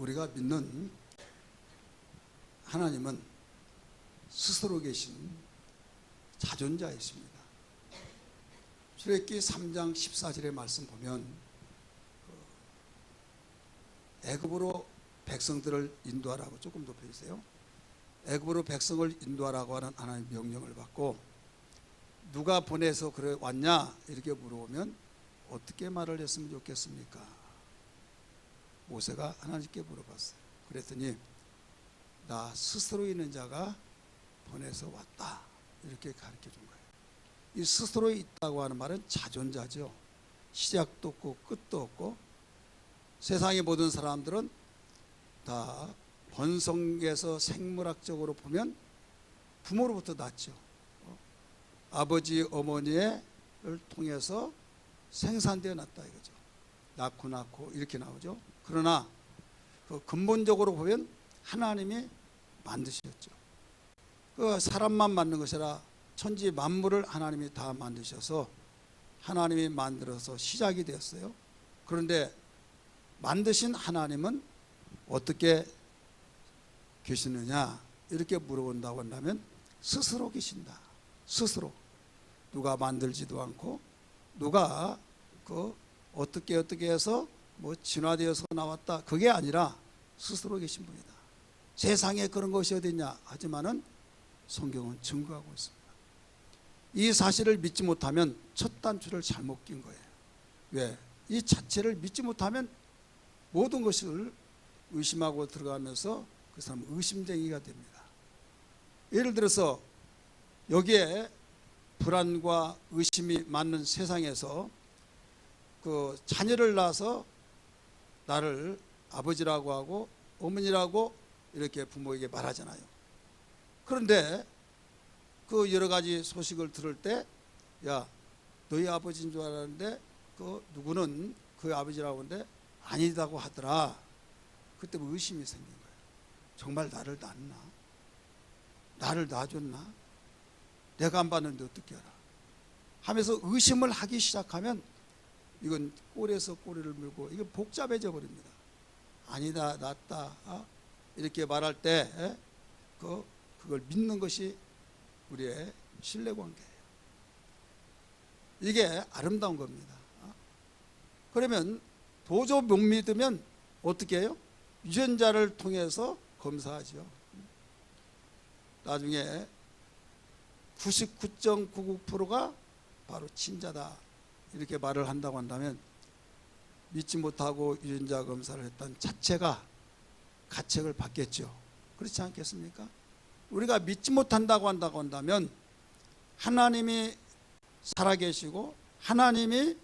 우리가 믿는 하나님은 스스로 계신 자존자이십니다. 출애굽기 3장 14절의 말씀 보면 애굽으로 백성들을 인도하라고, 조금 높여주세요. 애굽으로 백성을 인도하라고 하는 하나님의 명령을 받고 누가 보내서 그래 왔냐 이렇게 물어보면 어떻게 말을 했으면 좋겠습니까? 모세가 하나님께 물어봤어요. 그랬더니 나 스스로 있는 자가 보내서 왔다 이렇게 가르쳐 준 거예요. 이 스스로 있다고 하는 말은 자존자죠. 시작도 없고 끝도 없고, 세상의 모든 사람들은 다 번성에서 생물학적으로 보면 부모로부터 났죠. 아버지 어머니를 통해서 생산되어 났다 이거죠. 낳고 이렇게 나오죠. 그러나 그 근본적으로 보면 하나님이 만드셨죠. 그 사람만 만든 것이 아니라 천지 만물을 하나님이 다 만드셔서 하나님이 만들어서 시작이 되었어요. 그런데 만드신 하나님은 어떻게 계시느냐 이렇게 물어본다고 한다면 스스로 계신다. 스스로. 누가 만들지도 않고 누가 어떻게 해서 뭐 진화되어서 나왔다 그게 아니라 스스로 계신 분이다. 세상에 그런 것이 어딨냐 하지만은 성경은 증거하고 있습니다. 이 사실을 믿지 못하면 첫 단추를 잘못 낀 거예요. 왜? 이 자체를 믿지 못하면 모든 것을 의심하고 들어가면서 그 사람은 의심쟁이가 됩니다. 예를 들어서 여기에 불안과 의심이 많은 세상에서 그 자녀를 낳아서 나를 아버지라고 하고 어머니라고 이렇게 부모에게 말하잖아요. 그런데 그 여러 가지 소식을 들을 때, 야, 너희 아버지인 줄 알았는데 그 누구는 그 아버지라고 하는데 아니다고 하더라. 그때 의심이 생긴 거예요. 정말 나를 낳았나? 나를 낳아줬나? 내가 안 봤는데 어떻게 알아? 하면서 의심을 하기 시작하면 이건 꼬리에서 꼬리를 물고 이게 복잡해져 버립니다. 아니다, 낫다 이렇게 말할 때 그걸 믿는 것이 우리의 신뢰관계예요. 이게 아름다운 겁니다. 그러면 도저히 못 믿으면 어떻게 해요? 유전자를 통해서 검사하죠. 나중에 99.99%가 바로 친자다 이렇게 말을 한다고 한다면 믿지 못하고 유전자 검사를 했던 자체가 가책을 받겠죠. 그렇지 않겠습니까? 우리가 믿지 못한다고 한다면 하나님이 살아계시고 하나님이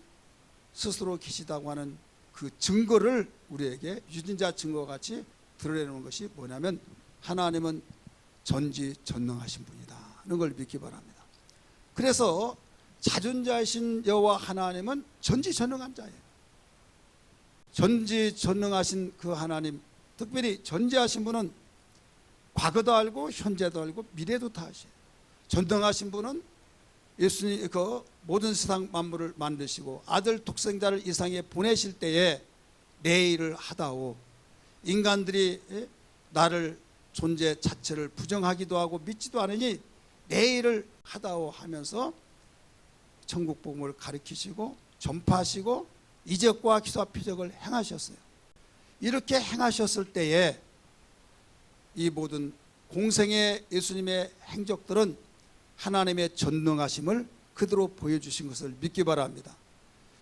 스스로 계시다고 하는 그 증거를 우리에게 유전자 증거와 같이 드러내는 것이 뭐냐면 하나님은 전지전능하신 분이다 하는 걸 믿기 바랍니다. 그래서 자존자이신 여호와 하나님은 전지전능한 자예요. 전지전능하신 그 하나님, 특별히 전지하신 분은 과거도 알고 현재도 알고 미래도 다 아셔요. 전능하신 분은 예수님 그 모든 세상 만물을 만드시고 아들 독생자를 이 세상에 보내실 때에 내일을 하다오, 인간들이 나를 존재 자체를 부정하기도 하고 믿지도 않으니 내일을 하다오 하면서 천국 복음을 가르치시고 전파하시고 이적과 기사와 표적을 행하셨어요. 이렇게 행하셨을 때에 이 모든 공생의 예수님의 행적들은 하나님의 전능하심을 그대로 보여주신 것을 믿기 바랍니다.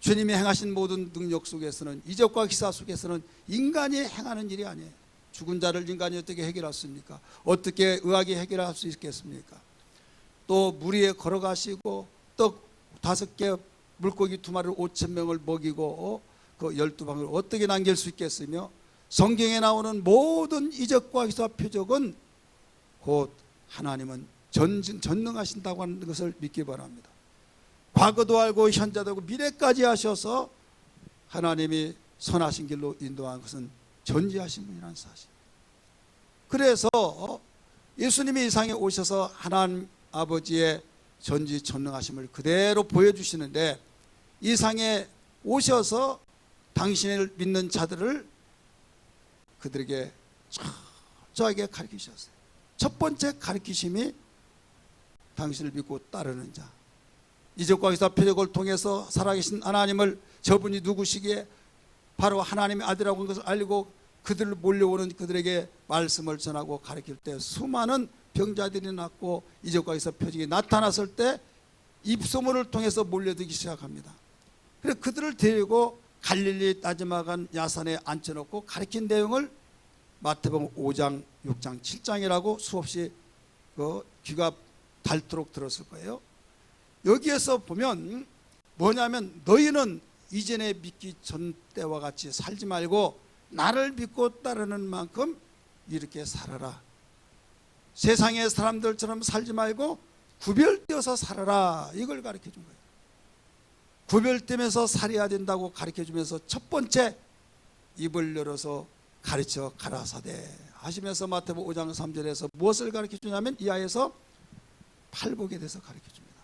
주님이 행하신 모든 능력 속에서는, 이적과 기사 속에서는 인간이 행하는 일이 아니에요. 죽은 자를 인간이 어떻게 해결했습니까? 어떻게 의학이 해결할 수 있겠습니까? 또 물 위에 걸어가시고 떡 5개 물고기 2마리를 5,000명을 먹이고 그 12방을 어떻게 남길 수 있겠으며, 성경에 나오는 모든 이적과 기사 표적은 곧 하나님은 전능하신다고 하는 것을 믿기 바랍니다. 과거도 알고 현재도 알고 미래까지 하셔서 하나님이 선하신 길로 인도한 것은 전지하신 분이라는 사실. 그래서 예수님이 이 세상에 오셔서 하나님 아버지의 전지전능하심을 그대로 보여주시는데, 이 세상에 오셔서 당신을 믿는 자들을 그들에게 철저하게 가르치셨어요. 첫 번째 가르치심이 당신을 믿고 따르는 자. 이적과 기사 표적을 통해서 살아계신 하나님을, 저분이 누구시기에 바로 하나님의 아들이라고 하는 것을 알고 그들을 몰려오는 그들에게 말씀을 전하고 가르칠 때 수많은 병자들이 낫고 이적과 기사 표적이 나타났을 때 입소문을 통해서 몰려들기 시작합니다. 그래서 그들을 데리고 갈릴리 따지마간 야산에 앉혀놓고 가르친 내용을 마태복음 5장, 6장, 7장이라고 수없이 귀가 닳도록 들었을 거예요. 여기에서 보면 뭐냐면 너희는 이전에 믿기 전 때와 같이 살지 말고 나를 믿고 따르는 만큼 이렇게 살아라. 세상의 사람들처럼 살지 말고 구별되어서 살아라. 이걸 가르쳐 준 거예요. 구별되면서 살아야 된다고 가르쳐 주면서 첫 번째 입을 열어서 가르쳐 가라사대 하시면서 마태복음 5장 3절에서 무엇을 가르쳐 주냐면 이하에서 팔복에 대해서 가르쳐 줍니다.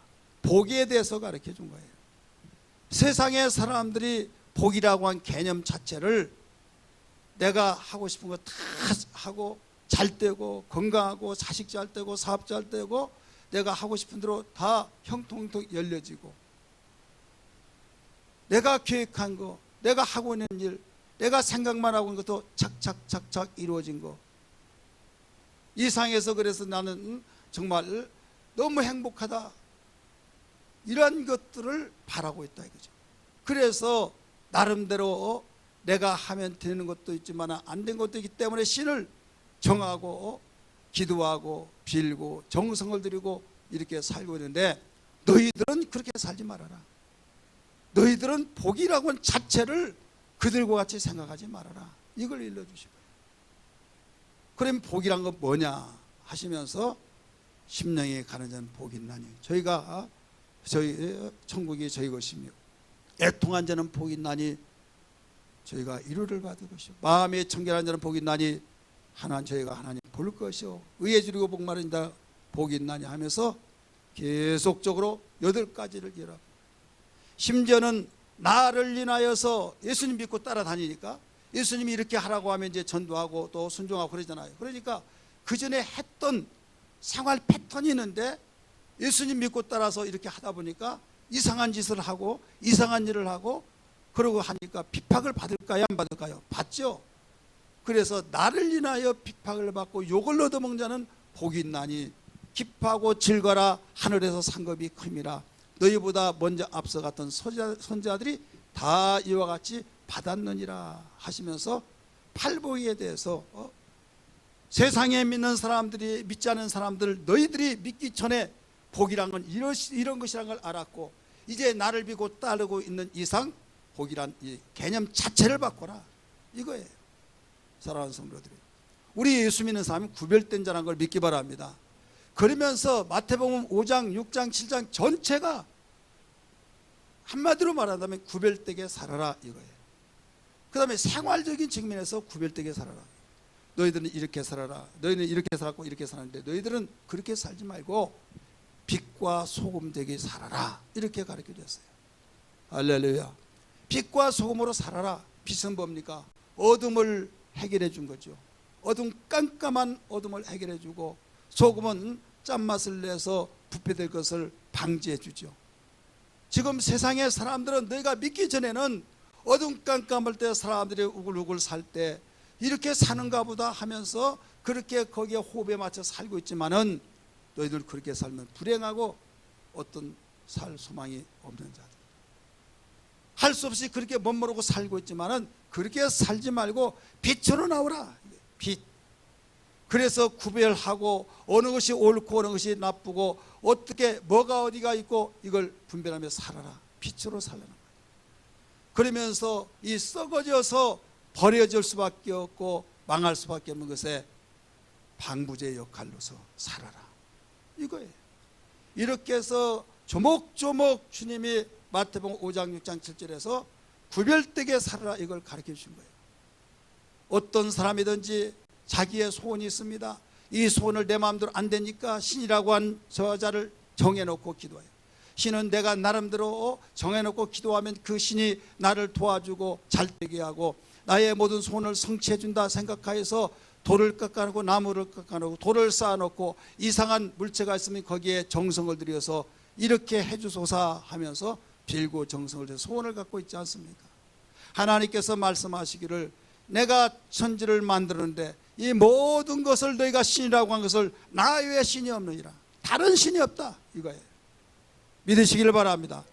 복에 대해서 가르쳐 준 거예요. 세상의 사람들이 복이라고 한 개념 자체를 내가 하고 싶은 거 다 하고 잘 되고 건강하고 자식 잘 되고 사업 잘 되고 내가 하고 싶은 대로 다 형통통 열려지고 내가 계획한 거, 내가 하고 있는 일, 내가 생각만 하고 있는 것도 착착착착 이루어진 거. 이 상에서 그래서 나는 정말 너무 행복하다. 이런 것들을 바라고 있다 이거죠. 그래서 나름대로 내가 하면 되는 것도 있지만 안 된 것도 있기 때문에 신을 정하고 기도하고 빌고 정성을 들이고 이렇게 살고 있는데 너희들은 그렇게 살지 말아라. 너희들은 복이라고 하는 자체를 그들과 같이 생각하지 말아라. 이걸 일러주시고요. 그럼 복이란 건 뭐냐 하시면서 심령에 가는 자는 복이 있나니 저희 천국이 저희 것이며 애통한 자는 복이 있나니 저희가 위로를 받을 것이요 마음에 청결한 자는 복이 있나니 저희가 하나님 볼 것이요 의에 주리고 복 많은 자 복이 있나니 하면서 계속적으로 8가지를 기록합니다. 심지어는 나를 인하여서 예수님 믿고 따라다니니까 예수님이 이렇게 하라고 하면 이제 전도하고 또 순종하고 그러잖아요. 그러니까 그 전에 했던 생활 패턴이 있는데 예수님 믿고 따라서 이렇게 하다 보니까 이상한 짓을 하고 이상한 일을 하고 그러고 하니까 비박을 받을까요? 안 받을까요? 받죠. 그래서 나를 인하여 비박을 받고 욕을 얻어먹는 자는 복이 있나니 기뻐하고 즐거라 하늘에서 상급이 큼이라. 너희보다 먼저 앞서갔던 선지자들이 다 이와 같이 받았느니라 하시면서 팔복에 대해서 세상에 믿는 사람들이 믿지 않은 사람들 너희들이 믿기 전에 복이란 건 이런 것이란 걸 알았고 이제 나를 믿고 따르고 있는 이상 복이란 이 개념 자체를 바꿔라 이거예요. 사랑하는 성도들이 우리 예수 믿는 사람이 구별된 자라는 걸 믿기 바랍니다. 그러면서 마태복음 5장 6장 7장 전체가 한마디로 말한다면 구별되게 살아라 이거예요. 그 다음에 생활적인 측면에서 구별되게 살아라. 너희들은 이렇게 살아라. 너희는 이렇게 살았고 이렇게 사는데 너희들은 그렇게 살지 말고 빛과 소금 되게 살아라 이렇게 가르쳐 줬어요. 할렐루야. 빛과 소금으로 살아라. 빛은 뭡니까? 어둠을 해결해 준 거죠. 깜깜한 어둠을 해결해 주고 소금은 짠맛을 내서 부패될 것을 방지해 주죠. 지금 세상의 사람들은 너희가 믿기 전에는 어둠깜깜할 때 사람들이 우글우글 살 때 이렇게 사는가 보다 하면서 그렇게 거기에 호흡에 맞춰 살고 있지만은 너희들 그렇게 살면 불행하고 어떤 살 소망이 없는 자들 할 수 없이 그렇게 멋모르고 살고 있지만은 그렇게 살지 말고 빛으로 나오라. 빛. 그래서 구별하고 어느 것이 옳고 어느 것이 나쁘고 어떻게 뭐가 어디가 있고 이걸 분별하며 살아라. 빛으로 살라는 거예요. 그러면서 이 썩어져서 버려질 수밖에 없고 망할 수밖에 없는 것에 방부제 역할로서 살아라 이거예요. 이렇게 해서 조목조목 주님이 마태복음 5장 6장 7절에서 구별되게 살아라 이걸 가르쳐 주신 거예요. 어떤 사람이든지 자기의 소원이 있습니다. 이 소원을 내 마음대로 안 되니까 신이라고 한 저자를 정해놓고 기도해요. 신은 내가 나름대로 정해놓고 기도하면 그 신이 나를 도와주고 잘 되게 하고 나의 모든 소원을 성취해 준다 생각하여서 돌을 깎아놓고 나무를 깎아놓고 돌을 쌓아놓고 이상한 물체가 있으면 거기에 정성을 들여서 이렇게 해주소서 하면서 빌고 정성을 들여 소원을 갖고 있지 않습니까? 하나님께서 말씀하시기를 내가 천지를 만드는데 이 모든 것을 너희가 신이라고 한 것을 나 외에 신이 없느니라. 다른 신이 없다 이거예요. 믿으시기를 바랍니다.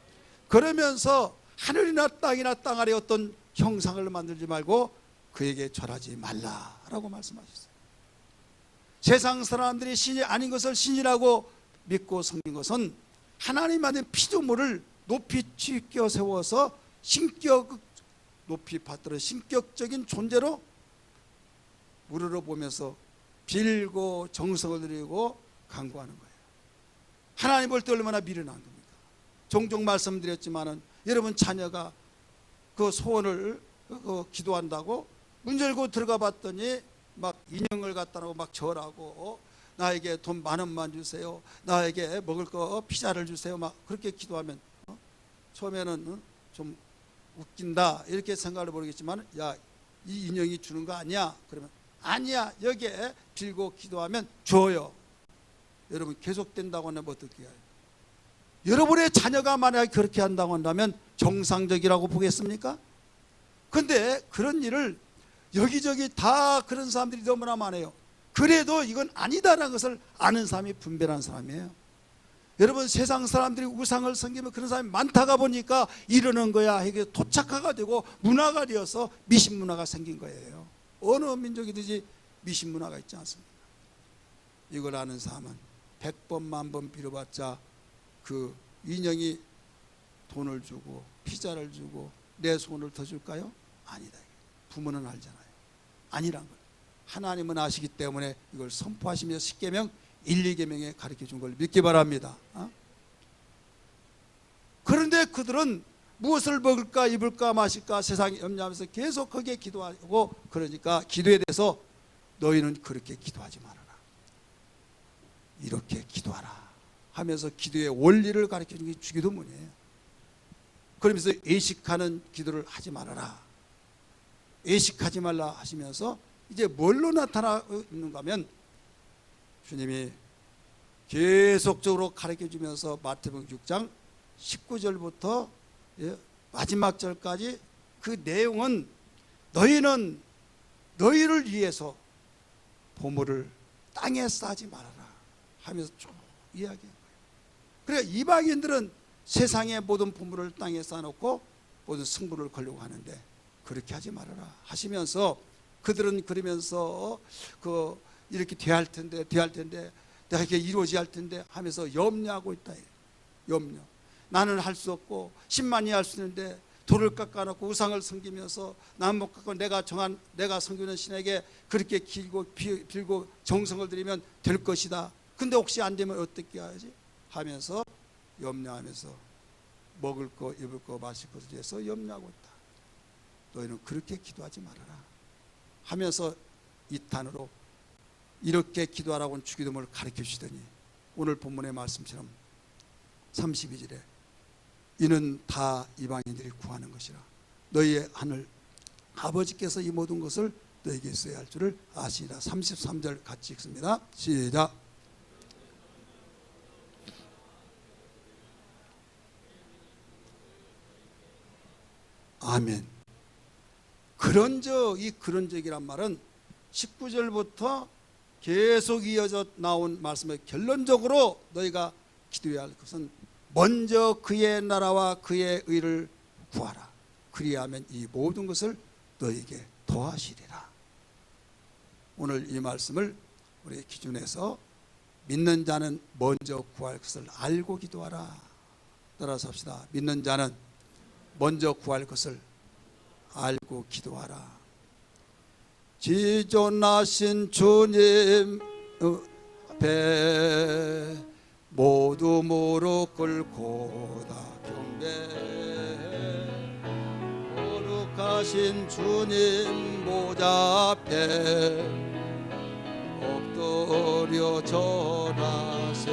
그러면서 하늘이나 땅이나 땅 아래 어떤 형상을 만들지 말고 그에게 절하지 말라라고 말씀하셨어요. 세상 사람들이 신이 아닌 것을 신이라고 믿고 섬긴 것은 하나님 만든 피조물을 높이 치켜 세워서 신격 높이 받들어 신격적인 존재로 우러러 보면서 빌고 정성을 들이고 간구하는 거예요. 하나님 볼 때 얼마나 미련한 겁니까? 종종 말씀드렸지만은 여러분 자녀가 그 소원을 기도한다고 문 열고 들어가 봤더니 막 인형을 갖다 놓고 막 절하고 나에게 돈 10,000원만 주세요. 나에게 먹을 거 피자를 주세요. 막 그렇게 기도하면 처음에는 좀 웃긴다 이렇게 생각을 모르겠지만 야, 이 인형이 주는 거 아니야? 그러면 아니야. 여기에 빌고 기도하면 줘요. 여러분 계속된다고 하면 어떻게 해요? 여러분의 자녀가 만약에 그렇게 한다고 한다면 정상적이라고 보겠습니까? 근데 그런 일을 여기저기 다 그런 사람들이 너무나 많아요. 그래도 이건 아니다라는 것을 아는 사람이 분별한 사람이에요. 여러분 세상 사람들이 우상을 섬기면 그런 사람이 많다가 보니까 이러는 거야. 이게 토착화가 되고 문화가 되어서 미신 문화가 생긴 거예요. 어느 민족이든지 미신 문화가 있지 않습니까? 이걸 아는 사람은 100번 10,000번 빌어봤자 그 인형이 돈을 주고 피자를 주고 내 소원을 더 줄까요? 아니다. 부모는 알잖아요. 아니란 걸. 하나님은 아시기 때문에 이걸 선포하시면서 10계명 1, 2계명에 가르쳐 준 걸 믿기 바랍니다. 그런데 그들은 무엇을 먹을까 입을까 마실까 세상에 염려하면서 계속 거기에 기도하고 그러니까 기도에 대해서 너희는 그렇게 기도하지 말아라. 이렇게 기도하라 하면서 기도의 원리를 가르쳐 준 게 주기도문이에요. 그러면서 의식하는 기도를 하지 말아라. 의식하지 말라 하시면서 이제 뭘로 나타나고 있는가 하면 주님이 계속적으로 가르쳐 주면서 마태복음 6장 19절부터 마지막 절까지 그 내용은 너희는 너희를 위해서 보물을 땅에 쌓지 말아라 하면서 쭉 이야기한 거예요. 그러니까 이방인들은 세상의 모든 보물을 땅에 쌓아놓고 모든 승부를 걸려고 하는데 그렇게 하지 말아라 하시면서 그들은 그러면서 이렇게 돼야 할 텐데 내가 이게 이루어져야 할 텐데 하면서 염려하고 있다. 염려. 나는 할 수 없고 10만이 할 수 있는데 돌을 깎아놓고 우상을 섬기면서 나는 못 깎고 내가 섬기는 신에게 그렇게 빌고 정성을 들이면 될 것이다. 근데 혹시 안 되면 어떻게 해야지? 하면서 염려하면서 먹을 거 입을 거 마실 것에 대해서 염려하고 있다. 너희는 그렇게 기도하지 말아라 하면서 2탄으로 이렇게 기도하라고는 주기도문을 가르쳐 주시더니 오늘 본문의 말씀처럼 32절에 이는 다 이방인들이 구하는 것이라 너희의 하늘 아버지께서 이 모든 것을 너희에게 써야 할 줄을 아시리라. 33절 같이 읽습니다. 시작. 아멘. 그런적, 이 그런적이란 말은 19절부터 계속 이어져 나온 말씀의 결론적으로 너희가 기도해야 할 것은 먼저 그의 나라와 그의 의를 구하라. 그리하면 이 모든 것을 너희에게 더하시리라. 오늘 이 말씀을 우리 기준에서 믿는 자는 먼저 구할 것을 알고 기도하라. 따라서 합시다. 믿는 자는 먼저 구할 것을 알고 기도하라. 지존하신 주님 앞에 모두 무릎 꿇고 다 경배. 거룩하신 주님 보좌 앞에 엎드려 절하세.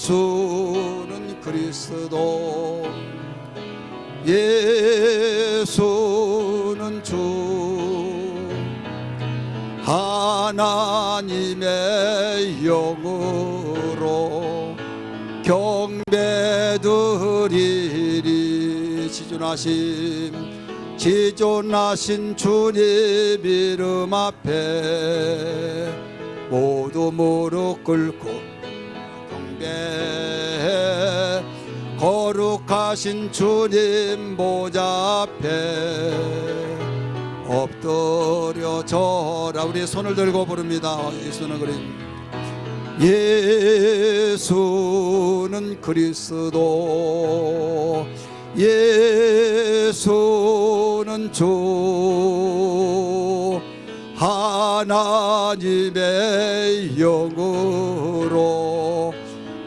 예수는 그리스도 예수는 주 하나님의 영으로 경배드리리. 지존하신 주님 이름 앞에 모두 무릎 꿇고 경배. 거룩하신 주님 보좌 앞에 엎드려 절하. 우리 손을 들고 부릅니다. 예수는 예수는 그리스도, 예수는 주 하나님의 영으로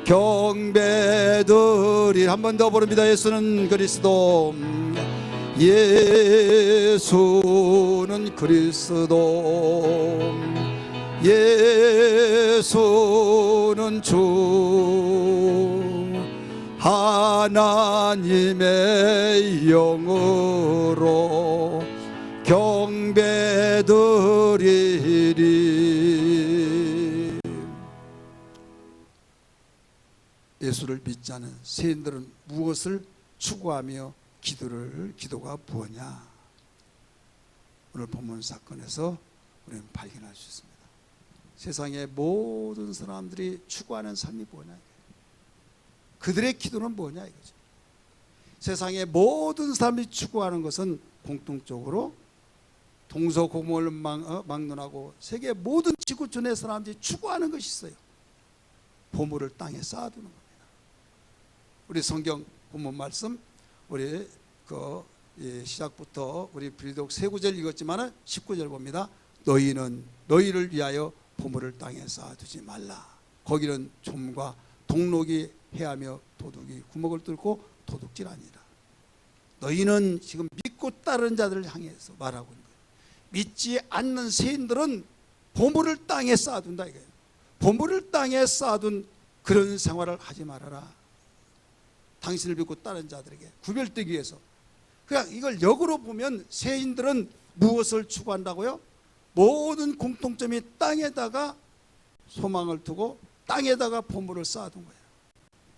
경배드리. 한 번 더 부릅니다. 예수는 그리스도, 예수는 그리스도, 예수는 주 하나님의 영으로 경배드리리. 예수를 믿지 않은 세인들은 무엇을 추구하며 기도가 무엇냐? 오늘 본문 사건에서 우리는 발견할 수 있습니다. 세상의 모든 사람들이 추구하는 삶이 뭐냐? 그들의 기도는 뭐냐 이거죠. 세상의 모든 사람들이 추구하는 것은 공통적으로 동서고금을 막론하고 세계 모든 지구촌의 사람들이 추구하는 것이 있어요. 보물을 땅에 쌓아두는 겁니다. 우리 성경 본문 말씀, 우리 시작부터 우리 비록 세 구절 읽었지만은 19절 봅니다. 너희를 위하여 보물을 땅에 쌓아두지 말라. 거기는 좀과 동록이 해하며 도둑이 구멍을 뚫고 도둑질하니라. 너희는 지금 믿고 따르는 자들을 향해서 말하고 있는 거예요. 믿지 않는 세인들은 보물을 땅에 쌓아둔다 이거예요. 보물을 땅에 쌓아둔 그런 생활을 하지 말아라. 당신을 믿고 따르는 자들에게 구별되기 위해서. 그냥 이걸 역으로 보면 세인들은 무엇을 추구한다고요? 모든 공통점이 땅에다가 소망을 두고 땅에다가 보물을 쌓아둔 거예요.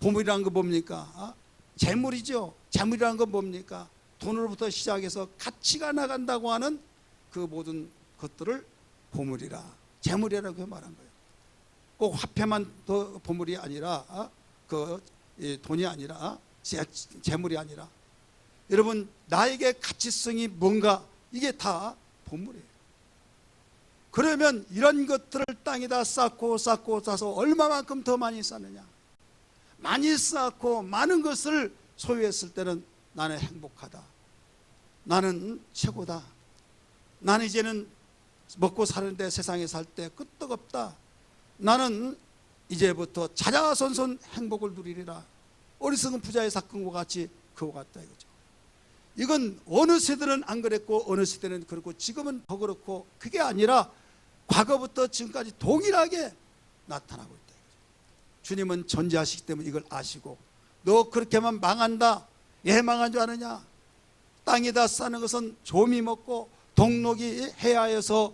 보물이라는 건 뭡니까? 재물이죠. 재물이라는 건 뭡니까? 돈으로부터 시작해서 가치가 나간다고 하는 그 모든 것들을 보물이라, 재물이라고 말한 거예요. 꼭 화폐만 더 보물이 아니라 돈이 아니라 재물이 아니라, 여러분 나에게 가치성이 뭔가, 이게 다 보물이에요. 그러면 이런 것들을 땅에다 쌓고 쌓아서 얼마만큼 더 많이 쌓느냐? 많이 쌓고 많은 것을 소유했을 때는 나는 행복하다, 나는 최고다, 나는 이제는 먹고 사는데 세상에 살 때 끄떡없다, 나는 이제부터 자자손손 행복을 누리리라. 어리석은 부자의 사건과 같이 그와 같다 이거죠. 이건 어느 세대는 안 그랬고 어느 세대는 그렇고 지금은 더 그렇고, 그게 아니라 과거부터 지금까지 동일하게 나타나고 있다 이거죠. 주님은 전지하시기 때문에 이걸 아시고, 너 그렇게만 망한다, 망한 줄 아느냐? 땅에다 싸는 것은 조미 먹고 동록이 해하여서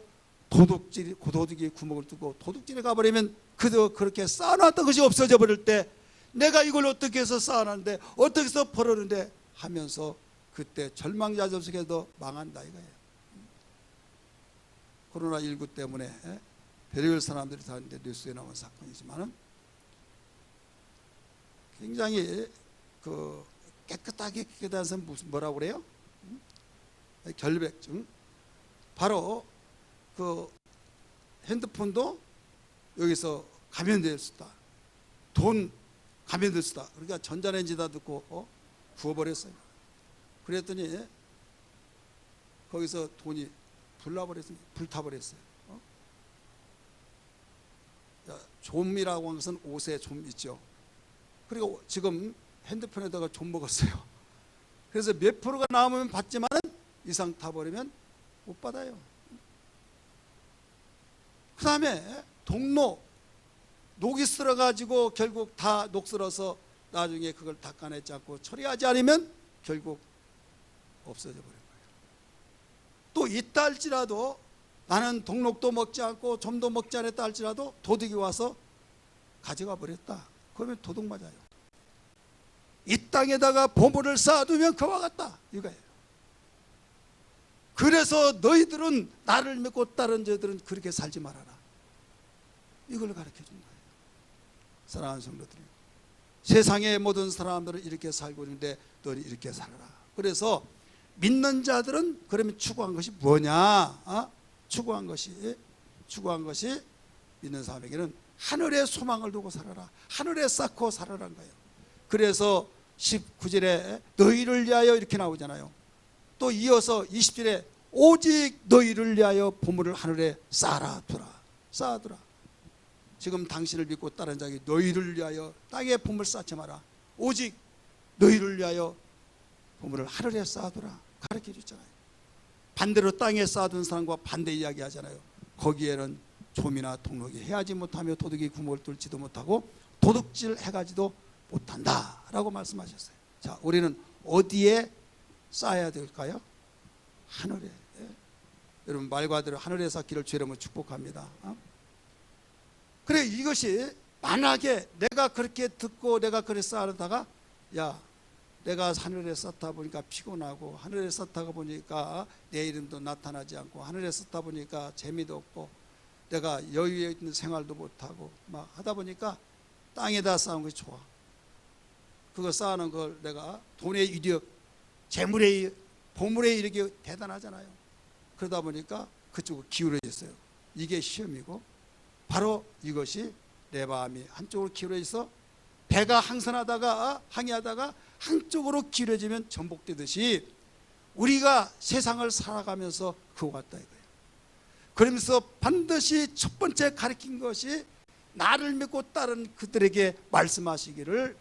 도둑이 구멍을 뚫고 도둑질에 가버리면 그저 그렇게 쌓아놨던 것이 없어져 버릴 때, 내가 이걸 어떻게 해서 쌓아놨는데, 어떻게 해서 벌었는데 하면서 그때 절망자접속에도 망한다 이거예요. 코로나19 때문에 별의별 사람들이 다 뉴스에 나온 사건이지만은 굉장히 깨끗하게 깨끗해서 무슨 뭐라고 그래요? 결백증. 바로 핸드폰도 여기서 감염될 수 있다. 돈 감염될 수 있다. 그러니까 전자레인지다 듣고 구워버렸어요. 그랬더니 거기서 돈이 불타버렸어요. 좀이라고 하는 것은 옷에 좀 있죠. 그리고 지금 핸드폰에다가 좀 먹었어요. 그래서 몇 프로가 남으면 받지만은 이상 타버리면 못 받아요. 그 다음에 녹이 쓸어가지고 결국 다 녹슬어서 나중에 그걸 닦아내지 않고 처리하지 않으면 결국 없어져 버린 거예요. 또 있다 할지라도 나는 동록도 먹지 않고 점도 먹지 않았다 할지라도 도둑이 와서 가져가 버렸다. 그러면 도둑 맞아요. 이 땅에다가 보물을 쌓아두면 그와 같다 이거예요. 그래서 너희들은 나를 믿고 다른 자들은 그렇게 살지 말아라. 이걸 가르쳐 준 거예요. 사랑하는 성도들이, 세상의 모든 사람들은 이렇게 살고 있는데 너는 이렇게 살아라. 그래서 믿는 자들은 그러면 추구한 것이 뭐냐? 추구한 것이 믿는 사람에게는 하늘의 소망을 두고 살아라. 하늘에 쌓고 살아라는 거예요. 그래서 19절에 너희를 위하여 이렇게 나오잖아요. 또 이어서 20절에 오직 너희를 위하여 보물을 하늘에 쌓아두라. 지금 당신을 믿고 따른 자에게 너희를 위하여 땅에 보물 쌓지 마라. 오직 너희를 위하여 보물을 하늘에 쌓아두라. 가르쳐 줬잖아요. 반대로 땅에 쌓아둔 사람과 반대 이야기 하잖아요. 거기에는 좀이나 동록이 해하지 못하며 도둑이 구멍을 뚫지도 못하고 도둑질 해가지도 못한다 라고 말씀하셨어요. 자, 우리는 어디에 쌓아야 될까요? 하늘에. 예. 여러분 말 그대로 하늘에 쌓기를 주의 이름으로 축복합니다. 그래, 이것이 만약에 내가 그렇게 듣고 내가 그렇게 쌓아다가 야, 내가 하늘에 쌓다 보니까 피곤하고 하늘에 쌓다가 보니까 내 이름도 나타나지 않고 하늘에 쌓다 보니까 재미도 없고 내가 여유에 있는 생활도 못하고 막 하다 보니까 땅에다 쌓은 것이 좋아. 그거 쌓아놓은 걸 내가 돈의 이력, 재물의, 보물의 이력이 대단하잖아요. 그러다 보니까 그쪽으로 기울어졌어요. 이게 시험이고 바로 이것이 내 마음이 한쪽으로 기울어져서 배가 항해하다가 한쪽으로 기울어지면 전복되듯이 우리가 세상을 살아가면서 그거 같다 이거예요. 그러면서 반드시 첫 번째 가르친 것이 나를 믿고 따른 그들에게 말씀하시기를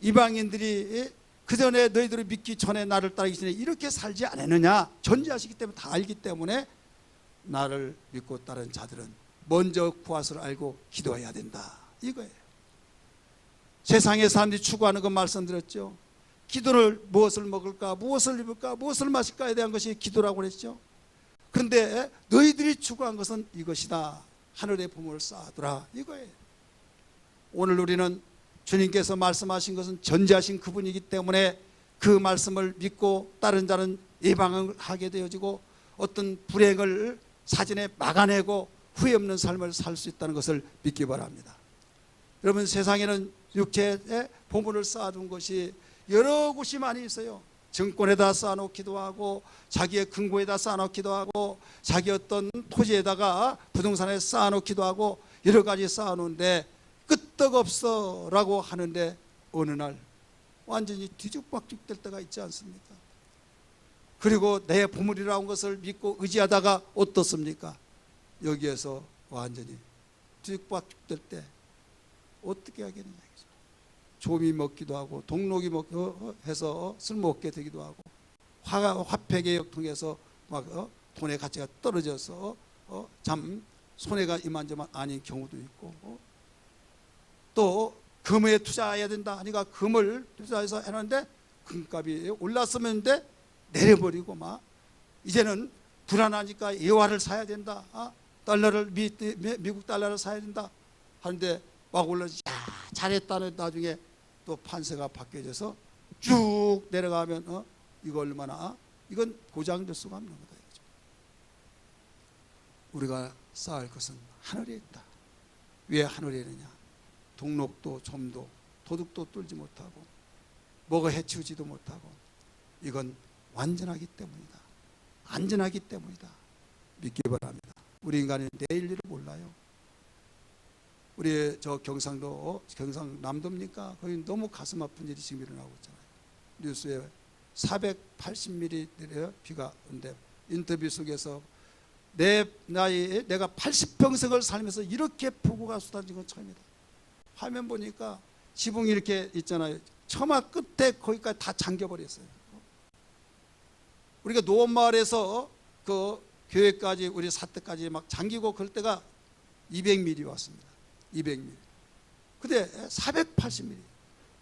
이방인들이 그전에 너희들을 믿기 전에 나를 따르기 전에 이렇게 살지 않았느냐 전제하시기 때문에 다 알기 때문에 나를 믿고 따른 자들은 먼저 구하소를 알고 기도해야 된다 이거예요. 세상의 사람들이 추구하는 거 말씀드렸죠. 기도를 무엇을 먹을까 무엇을 입을까 무엇을 마실까에 대한 것이 기도라고 그랬죠. 그런데 너희들이 추구한 것은 이것이다. 하늘의 보물을 쌓아두라 이거예요. 오늘 우리는 주님께서 말씀하신 것은 전제하신 그분이기 때문에 그 말씀을 믿고 다른 자는 예방을 하게 되어지고 어떤 불행을 사전에 막아내고 후회 없는 삶을 살 수 있다는 것을 믿기 바랍니다. 여러분 세상에는 육체에 보물을 쌓아둔 것이 여러 곳이 많이 있어요. 증권에다 쌓아놓기도 하고 자기의 금고에다 쌓아놓기도 하고 자기 어떤 토지에다가 부동산에 쌓아놓기도 하고 여러 가지 쌓아놓는데 끄떡없어 라고 하는데 어느 날 완전히 뒤죽박죽 될 때가 있지 않습니까? 그리고 내 보물이라는 것을 믿고 의지하다가 어떻습니까? 여기에서 완전히 뒤죽박죽 될 때 어떻게 하겠느냐. 좀이 먹기도 하고 동록이 해서 쓸모없게 되기도 하고 화폐 개혁 통해서 막 돈의 가치가 떨어져서 참 손해가 이만저만 아닌 경우도 있고 또 금에 투자해야 된다 하니까 금을 투자해서 해놨는데 금값이 올랐으면데 내려버리고 막 이제는 불안하니까 예화를 사야 된다. 달러를 미국 달러를 사야 된다 하는데 막 올라서 잘했다는 나중에 또 판세가 바뀌어져서 쭉 내려가면 이거 얼마나 이건 보장될 수가 없는 거다. 우리가 쌓을 것은 하늘에 있다. 왜 하늘에 있느냐? 동록도 점도 도둑도 뚫지 못하고 뭐가 해치우지도 못하고 이건 완전하기 때문이다. 안전하기 때문이다. 믿기 바랍니다. 우리 인간은 내일 일을 몰라요. 우리 저 경상남도입니까? 거기 너무 가슴 아픈 일이 지금 일어나고 있잖아요. 뉴스에 480mm 비가 온대. 인터뷰 속에서 내 나이에 내가 80평생을 살면서 이렇게 폭우가 쏟아진 건 처음이다. 화면 보니까 지붕이 이렇게 있잖아요. 처마 끝에 거기까지 다 잠겨버렸어요. 우리가 노원마을에서 그 교회까지 우리 사태까지 막 잠기고 그럴 때가 200mm 왔습니다. 200mm. 근데 480mm.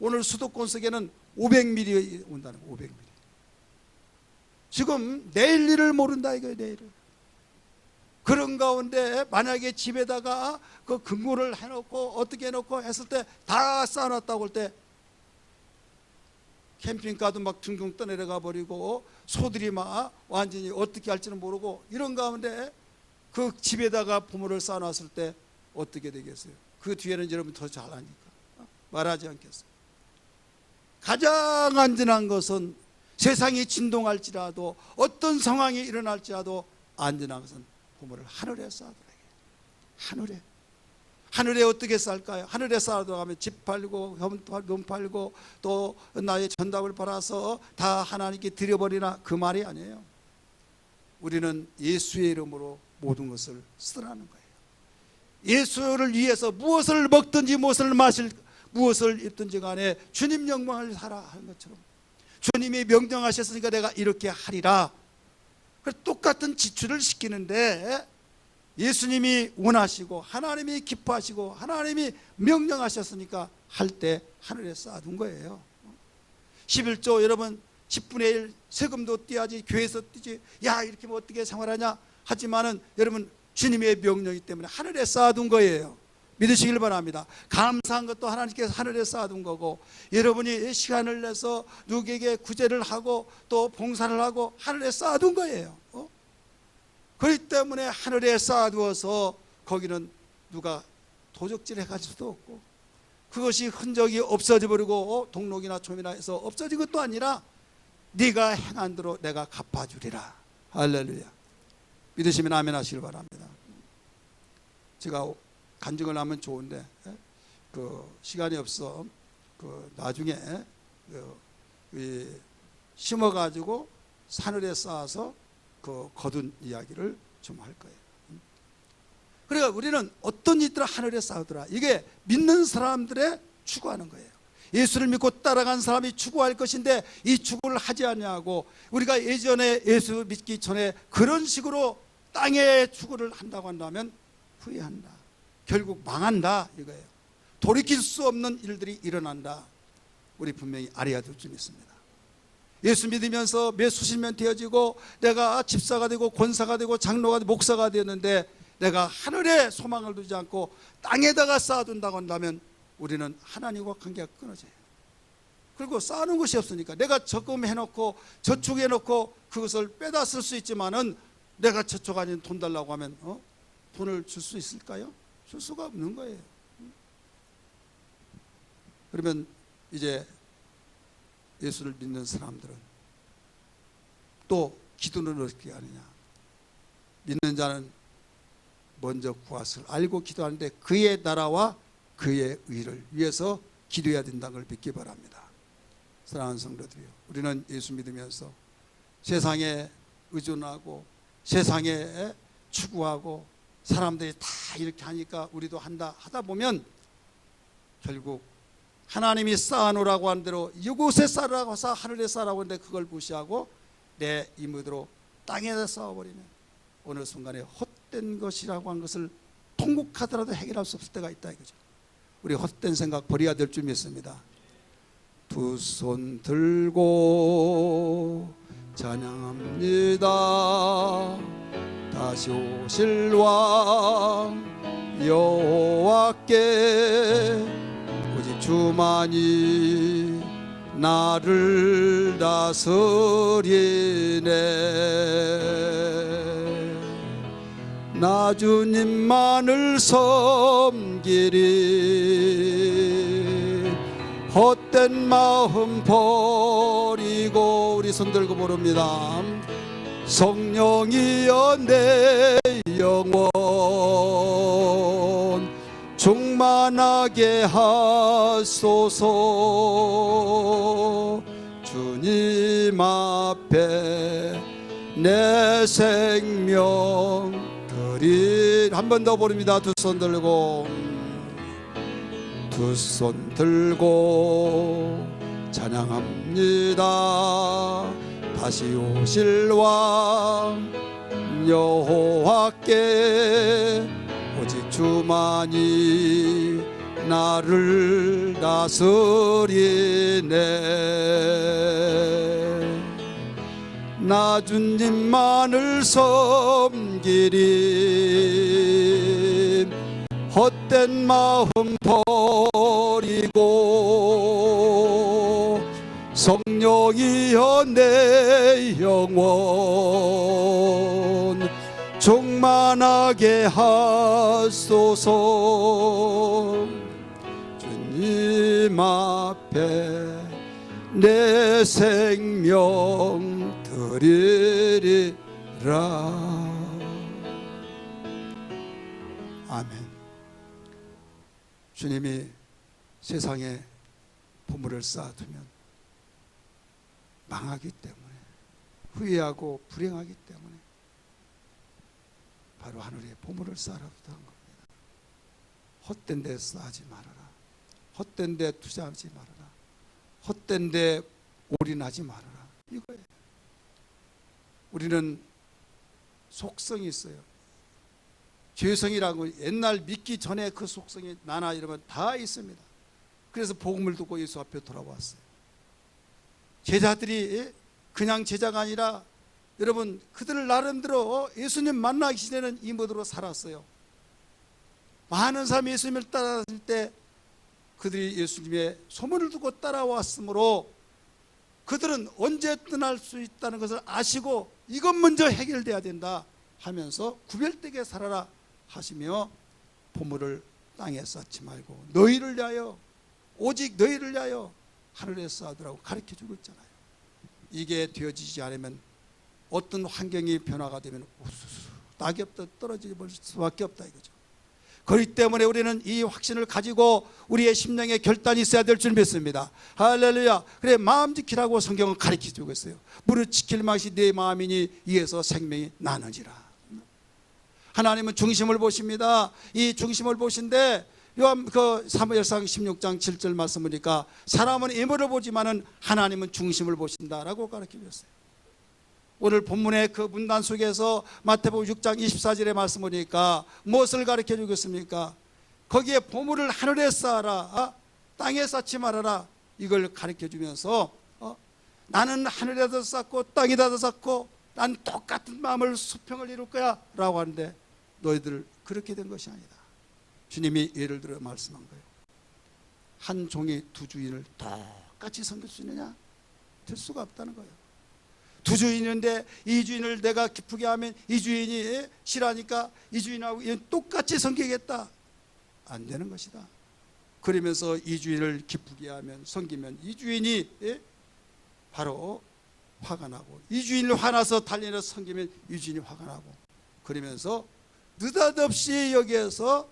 오늘 수도권 속에는 500mm 온다는 거. 500mm. 지금 내일 일을 모른다 이거예요. 내일을. 그런 가운데 만약에 집에다가 그 금고를 해놓고 어떻게 해놓고 했을 때 다 쌓아놨다고 할 때 캠핑카도 막 둥둥 떠내려가 버리고 소들이 막 완전히 어떻게 할지는 모르고 이런 가운데 그 집에다가 보물을 쌓아놨을 때 어떻게 되겠어요? 그 뒤에는 여러분 더 잘하니까 말하지 않겠어요? 가장 안전한 것은 세상이 진동할지라도 어떤 상황이 일어날지라도 안전한 것은 보물을 하늘에 쌓아두라. 하늘에 어떻게 쌓을까요? 하늘에 쌓아두면 집 팔고 돈 팔고 또 나의 전답을 받아서 다 하나님께 드려버리나 그 말이 아니에요. 우리는 예수의 이름으로 모든 것을 쓰라는 거예요. 예수를 위해서 무엇을 먹든지 무엇을 마실 무엇을 입든지 간에 주님 영광을 하라 하는 것처럼 주님이 명령하셨으니까 내가 이렇게 하리라. 똑같은 지출을 시키는데 예수님이 원하시고 하나님이 기뻐하시고 하나님이 명령하셨으니까 할 때 하늘에 쌓아둔 거예요. 11조 여러분 10분의 1 세금도 떼야지 교회에서 떼지 야 이렇게 뭐 어떻게 생활하냐 하지만은 여러분 주님의 명령이기 때문에 하늘에 쌓아둔 거예요. 믿으시길 바랍니다. 감사한 것도 하나님께서 하늘에 쌓아둔 거고 여러분이 시간을 내서 누구에게 구제를 하고 또 봉사를 하고 하늘에 쌓아둔 거예요. 그렇기 때문에 하늘에 쌓아두어서 거기는 누가 도적질 해가질 수도 없고 그것이 흔적이 없어져 버리고 동록이나 조미나 해서 없어진 것도 아니라 네가 행한 대로 내가 갚아주리라. 할렐루야. 믿으시면 아멘 하시길 바랍니다. 제가 간증을 하면 좋은데 그 시간이 없어 그 나중에 심어가지고 하늘에 쌓아서 그 거둔 이야기를 좀 할 거예요. 그러니까 우리는 어떤 일들을 하늘에 쌓으더라. 이게 믿는 사람들의 추구하는 거예요. 예수를 믿고 따라간 사람이 추구할 것인데 이 추구를 하지 않냐고 우리가 예전에 예수 믿기 전에 그런 식으로 땅에 추구를 한다고 한다면 후회한다. 결국 망한다 이거예요. 돌이킬 수 없는 일들이 일어난다. 우리 분명히 알아야 될 점 있습니다. 예수 믿으면서 몇 수십 년 되어지고 내가 집사가 되고 권사가 되고 장로가 되고 목사가 되었는데 내가 하늘에 소망을 두지 않고 땅에다가 쌓아둔다고 한다면 우리는 하나님과 관계가 끊어져요. 그리고 쌓아놓은 것이 없으니까 내가 적금해놓고 저축해놓고 그것을 빼다 쓸 수 있지만은 내가 저축 아닌 돈 달라고 하면 돈을 줄 수 있을까요? 줄 수가 없는 거예요. 그러면 이제 예수를 믿는 사람들은 또 기도는 어떻게 하느냐. 믿는 자는 먼저 구하시를 알고 기도하는데 그의 나라와 그의 의를 위해서 기도해야 된다는 걸 믿기 바랍니다. 사랑하는 성도들이요, 우리는 예수 믿으면서 세상에 의존하고 세상에 추구하고 사람들이 다 이렇게 하니까 우리도 한다 하다 보면 결국 하나님이 쌓아놓으라고 한 대로 이곳에 쌓으라고 해서 하늘에 쌓으라고 하는데 그걸 무시하고 내 임의대로 땅에다 쌓아버리면 어느 순간에 헛된 것이라고 한 것을 통곡하더라도 해결할 수 없을 때가 있다 이거죠. 우리 헛된 생각 버려야 될 줄 믿습니다. 두 손 들고 찬양합니다. 다시 오실 왕 여호와께 오직 주만이 나를 다스리네. 나 주님만을 섬기리. 헛된 마음 버리고 우리 손 들고 부릅니다. 성령이여 내 영혼 충만하게 하소서. 주님 앞에 내 생명 드릴. 한 번 더 부릅니다. 두 손 들고 두 손 들고 찬양합니다. 다시 오실 왕 여호와께 오직 주만이 나를 다스리네. 나 주님만을 섬기리. 헛된 마음 버리고 성령이여 내 영혼 충만하게 하소서. 주님 앞에 내 생명 드리리라. 아멘. 주님이 세상에 보물을 쌓아두면 망하기 때문에, 후회하고 불행하기 때문에 바로 하늘에 보물을 쌓아두는 겁니다. 헛된 데 쌓지 말아라. 헛된 데 투자하지 말아라. 헛된 데 올인하지 말아라. 이거예요. 우리는 속성이 있어요. 죄성이라고 옛날 믿기 전에 그 속성이 나나 여러분 다 있습니다. 그래서 복음을 듣고 예수 앞에 돌아왔어요. 제자들이 그냥 제자가 아니라 여러분 그들 나름대로 예수님 만나기 전에는 이 모드로 살았어요. 많은 사람이 예수님을 따라다닐 때 그들이 예수님의 소문을 듣고 따라왔으므로 그들은 언제 떠날 수 있다는 것을 아시고 이것 먼저 해결돼야 된다 하면서 구별되게 살아라 하시며 보물을 땅에 쌓지 말고 너희를 위하여, 오직 너희를 위하여 하늘에 쌓으라고 가르쳐주고 있잖아요. 이게 되어지지 않으면 어떤 환경이 변화가 되면 우수수 낙엽도 떨어질 수밖에 없다 이거죠. 그렇기 때문에 우리는 이 확신을 가지고 우리의 심령에 결단이 있어야 될 줄 믿습니다. 할렐루야. 그래, 마음 지키라고 성경은 가르쳐주고 있어요. 무릇 지킬 맛이 내 마음이니 이에서 생명이 나느니라. 하나님은 중심을 보십니다. 이 중심을 보신데 요한 그 사무엘상 16장 7절 말씀 보니까 사람은 외모를 보지만은 하나님은 중심을 보신다라고 가르쳐 주셨어요. 오늘 본문의 그 문단 속에서 마태복음 6장 24절의 말씀 보니까 무엇을 가르쳐 주겠습니까? 거기에 보물을 하늘에 쌓아라, 땅에 쌓지 말아라, 이걸 가르쳐 주면서 나는 하늘에도 쌓고 땅에다도 쌓고 난 똑같은 마음을 수평을 이룰 거야 라고 하는데 너희들 그렇게 된 것이 아니다. 주님이 예를 들어 말씀한 거예요. 한 종이 두 주인을 똑같이 섬길 수 있느냐? 될 수가 없다는 거예요. 두 주인인데 이 주인을 내가 기쁘게 하면 이 주인이 싫어하니까 이 주인하고 똑같이 섬기겠다. 안 되는 것이다. 그러면서 이 주인을 기쁘게 하면 섬기면 이 주인이 바로 화가 나고, 이 주인을 화나서 달리는 섬기면 이 주인이 화가 나고, 그러면서 느닷없이 여기에서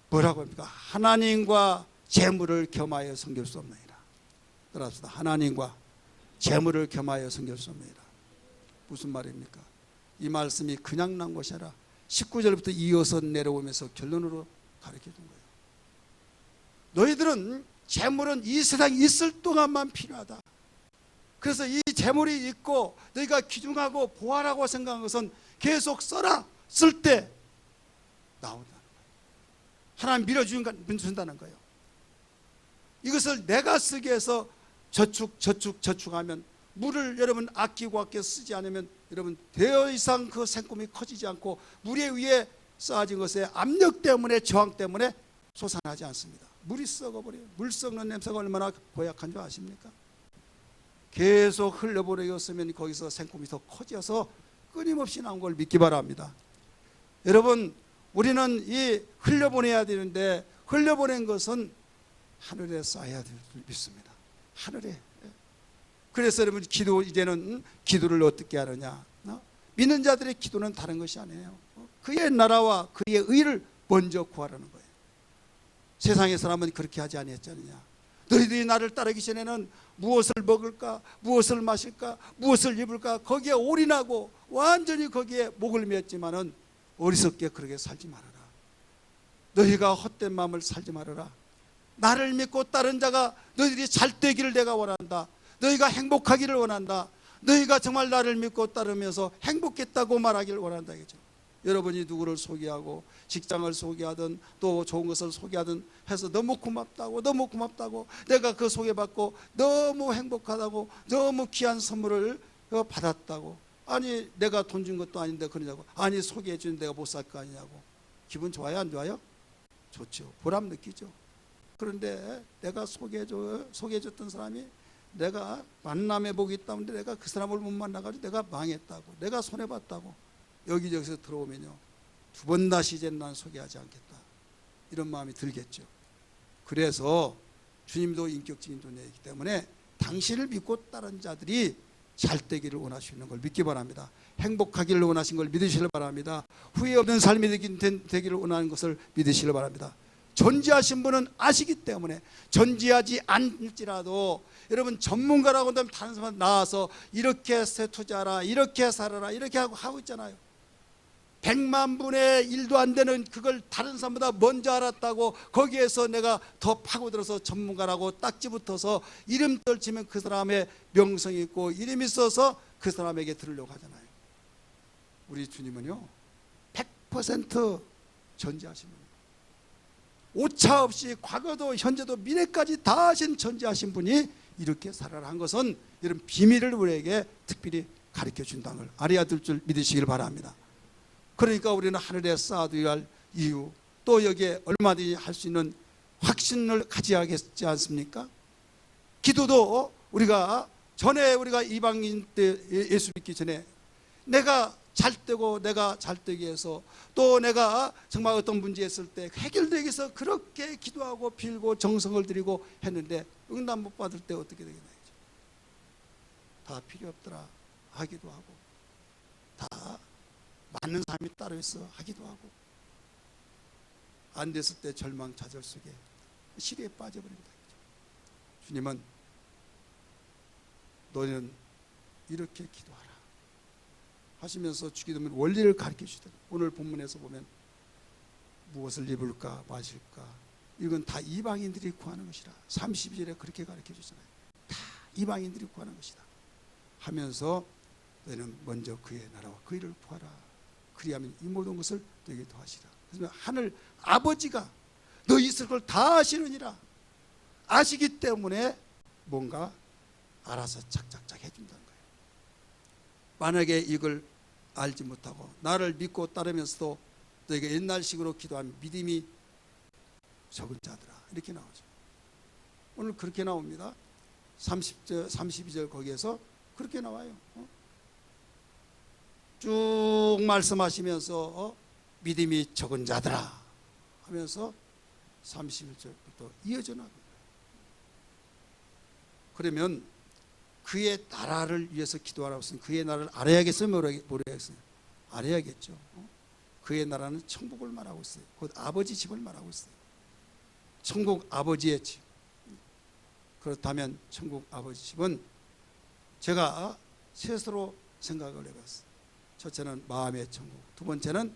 뭐라고 합니까? 하나님과 재물을 겸하여 섬길 수 없느니라. 따라합시다. 하나님과 재물을 겸하여 섬길 수 없느니라. 무슨 말입니까? 이 말씀이 그냥 난 것이 아니라 19절부터 이어서 내려오면서 결론으로 가르쳐 준 거예요. 너희들은 재물은 이 세상에 있을 동안만 필요하다. 그래서 이 재물이 있고 너희가 귀중하고 보아라고 생각한 것은 계속 써라. 쓸 때 나온다는 거예요. 하나님 밀어준다는 거예요. 이것을 내가 쓰게 해서 저축하면 물을 여러분 아끼고 쓰지 않으면 여러분 더 이상 그 생꿈이 커지지 않고 물에 위에 쌓아진 것에 압력 때문에, 저항 때문에 솟아나지 않습니다. 물이 썩어버려요. 물 썩는 냄새가 얼마나 고약한 줄 아십니까? 계속 흘려보내었으면 거기서 생꿈이 더 커져서 끊임없이 나온 걸 믿기 바랍니다. 여러분, 우리는 이 흘려보내야 되는데 흘려보낸 것은 하늘에 쌓아야 될 줄 믿습니다. 하늘에. 그래서 여러분 이제는 기도를 어떻게 하느냐? 믿는 자들의 기도는 다른 것이 아니에요. 그의 나라와 그의 의를 먼저 구하라는 거예요. 세상의 사람은 그렇게 하지 아니했잖느냐. 너희들이 나를 따르기 전에는 무엇을 먹을까, 무엇을 마실까, 무엇을 입을까 거기에 올인하고 완전히 거기에 목을 맸지만은 어리석게 그렇게 살지 말아라. 너희가 헛된 마음을 살지 말아라. 나를 믿고 따른 자가 너희들이 잘 되기를 내가 원한다. 너희가 행복하기를 원한다. 너희가 정말 나를 믿고 따르면서 행복했다고 말하기를 원한다. 이거죠. 여러분이 누구를 소개하고 직장을 소개하든 또 좋은 것을 소개하든 해서 너무 고맙다고 내가 그 소개받고 너무 행복하다고 너무 귀한 선물을 받았다고. 아니 내가 돈 준 것도 아닌데 그러냐고. 아니 소개해 준 내가 못 살 거 아니냐고. 기분 좋아요 안 좋아요? 좋죠. 보람 느끼죠. 그런데 내가 소개해줬던 사람이 내가 만남의 복이 있다는데 내가 그 사람을 못 만나가지고 내가 망했다고, 내가 손해봤다고 여기저기서 들어오면요, 두 번 다시 이제 난 소개하지 않겠다 이런 마음이 들겠죠. 그래서 주님도 인격적인 존재이기 때문에 당신을 믿고 따른 자들이 잘 되기를 원하시는 걸 믿기 바랍니다. 행복하기를 원하신 걸 믿으시길 바랍니다. 후회 없는 삶이 되기를 원하는 것을 믿으시길 바랍니다. 존재하신 분은 아시기 때문에 존재하지 않을지라도 여러분 전문가라고 하면 다른 사람 나와서 이렇게 투자하라, 이렇게 살아라, 이렇게 하고 있잖아요. 100만 분의 1도 안 되는 그걸 다른 사람보다 먼저 알았다고 거기에서 내가 더 파고들어서 전문가라고 딱지 붙어서 이름 떨치면 그 사람의 명성이 있고 이름이 있어서 그 사람에게 들으려고 하잖아요. 우리 주님은요 100% 전지하신 분이에요. 오차 없이 과거도 현재도 미래까지 다 하신 전지하신 분이 이렇게 살아라 한 것은 이런 비밀을 우리에게 특별히 가르쳐 준다는 걸 알아야 될 줄 믿으시길 바랍니다. 그러니까 우리는 하늘에 쌓아두어야 할 이유, 또 여기에 얼마든지 할 수 있는 확신을 가져야겠지 않습니까? 기도도 우리가 이방인 때 예수 믿기 전에 내가 잘 되고 내가 잘 되기 위해서, 또 내가 정말 어떤 문제 있을 때 해결되기 위해서 그렇게 기도하고 빌고 정성을 들이고 했는데 응답 못 받을 때 어떻게 되겠나요? 다 필요 없더라 하기도 하고, 다 맞는 사람이 따로 있어 하기도 하고, 안 됐을 때 절망 좌절 속에 시리에 빠져버립니다. 주님은 너는 이렇게 기도하라 하시면서 주기도문 원리를 가르쳐 주시더니 오늘 본문에서 보면 무엇을 입을까 마실까 이건 다 이방인들이 구하는 것이라 32절에 그렇게 가르쳐 주잖아요. 다 이방인들이 구하는 것이다 하면서 너는 먼저 그의 나라와 그 일을 구하라. 그리하면 이 모든 것을 너에게 더하시라. 그래서 하늘 아버지가 너 있을 걸 다 아시느니라. 아시기 때문에 뭔가 알아서 착착착 해준다는 거예요. 만약에 이걸 알지 못하고 나를 믿고 따르면서도 너에게 옛날식으로 기도하면 믿음이 적은 자들아 이렇게 나오죠. 오늘 그렇게 나옵니다. 32절 거기에서 그렇게 나와요. 쭉 말씀하시면서 믿음이 적은 자들아 하면서 31절부터 이어져 나갑니다. 그러면 그의 나라를 위해서 기도하라고 했으니 그의 나라를 알아야겠어요? 모르겠어요? 알아야겠죠. 그의 나라는 천국을 말하고 있어요. 곧 아버지 집을 말하고 있어요. 천국 아버지의 집. 그렇다면 천국 아버지 집은 제가 셋으로 생각을 해봤어요. 첫째는 마음의 천국, 두 번째는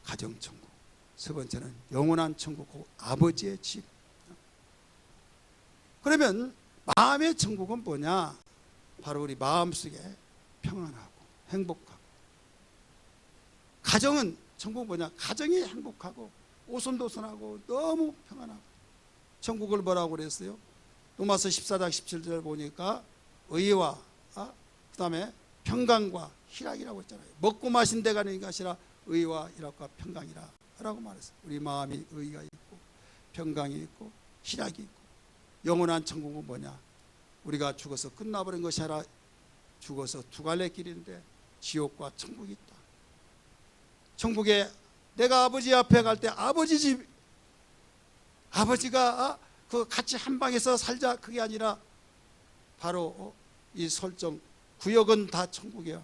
가정천국, 세 번째는 영원한 천국, 그 아버지의 집. 그러면 마음의 천국은 뭐냐? 바로 우리 마음속에 평안하고 행복하고. 가정은 천국 뭐냐? 가정이 행복하고 오손도손하고 너무 평안하고. 천국을 뭐라고 그랬어요? 로마서 14장 17절 보니까 의와 그 다음에 평강과 희락이라고 했잖아요. 먹고 마신 데가 아닌 것이라 의와 희락과 평강이라 라고 말했어요. 우리 마음이 의가 있고 평강이 있고 희락이 있고. 영원한 천국은 뭐냐? 우리가 죽어서 끝나버린 것이 아니라 죽어서 두 갈래 길인데 지옥과 천국이 있다. 천국에 내가 아버지 앞에 갈 때 아버지 집, 아버지가 그 같이 한 방에서 살자 그게 아니라 바로 이 설정 구역은 다 천국이야.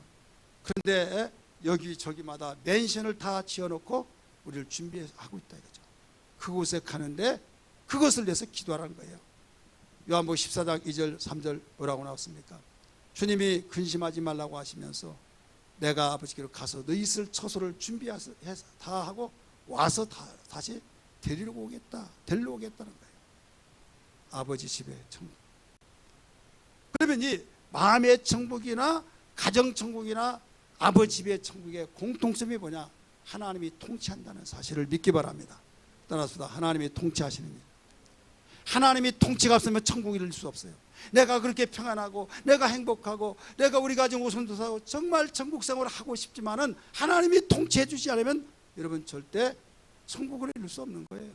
그런데 여기저기마다 맨션을 다 지어놓고 우리를 준비하고 있다 이거죠. 그곳에 가는데 그것을 위해서 기도하라는 거예요. 요한복음 14장 2절 3절 뭐라고 나왔습니까? 주님이 근심하지 말라고 하시면서 내가 아버지께로 가서 너 있을 처소를 준비해서 다 하고 와서 다시 데리러 오겠다는 거예요. 아버지 집의 천국. 그러면 이 마음의 천국이나 가정천국이나 아버지 집의 천국의 공통점이 뭐냐? 하나님이 통치한다는 사실을 믿기 바랍니다. 따라서 하나님이 통치하시는 일. 하나님이 통치가 없으면 천국에 이를 수 없어요. 내가 그렇게 평안하고 내가 행복하고 내가 우리 가정 웃음도 사고 정말 천국 생활을 하고 싶지만은 하나님이 통치해 주지 않으면 여러분 절대 천국을 이룰 수 없는 거예요.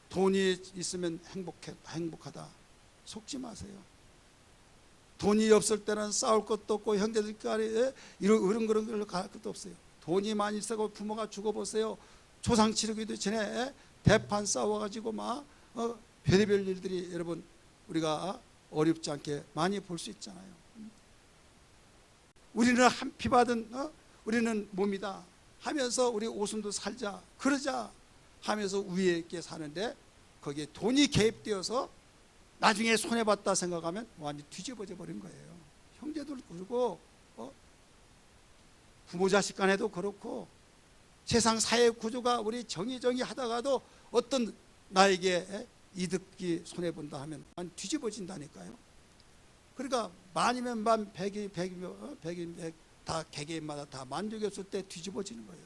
돈이 있으면 행복하다 속지 마세요. 돈이 없을 때는 싸울 것도 없고 형제들끼리 이런 걸로 갈 것도 없어요. 돈이 많이 있고 부모가 죽어보세요. 조상 치르기도 전에 대판 싸워가지고 막 별의별 일들이 여러분 우리가 어렵지 않게 많이 볼 수 있잖아요. 우리는 한 피 받은 우리는 몸이다 하면서 우리 오순도 살자 그러자 하면서 위에 있게 사는데 거기에 돈이 개입되어서 나중에 손해봤다 생각하면 완전히 뒤집어져 버린 거예요. 형제들 그러고 부모 자식 간에도 그렇고 세상 사회 구조가 우리 정의 하다가도 어떤 나에게 이득이 손해본다 하면 완전 뒤집어진다니까요. 그러니까 만이면 만, 백이면 백, 다 개개인마다 다 만족이 없을 때 뒤집어지는 거예요.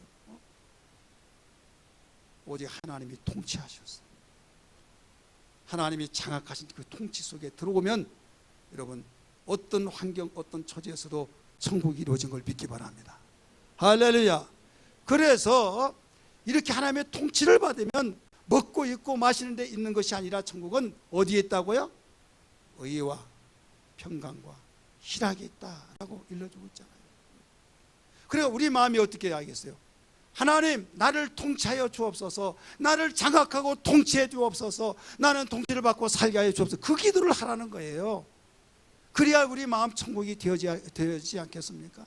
오직 하나님이 통치하셨어요. 하나님이 장악하신 그 통치 속에 들어오면 여러분 어떤 환경 어떤 처지에서도 천국이 이루어진 걸 믿기 바랍니다. 할렐루야. 그래서 이렇게 하나님의 통치를 받으면 먹고 입고 마시는 데 있는 것이 아니라 천국은 어디에 있다고요? 의와 평강과 희락이 있다라고 일러주고 있잖아요. 그러니까 우리 마음이 어떻게 알겠어요? 하나님 나를 통치하여 주옵소서, 나를 장악하고 통치해 주옵소서, 나는 통치를 받고 살게 하여 주옵소서. 그 기도를 하라는 거예요. 그래야 우리 마음 천국이 되어지지 않겠습니까?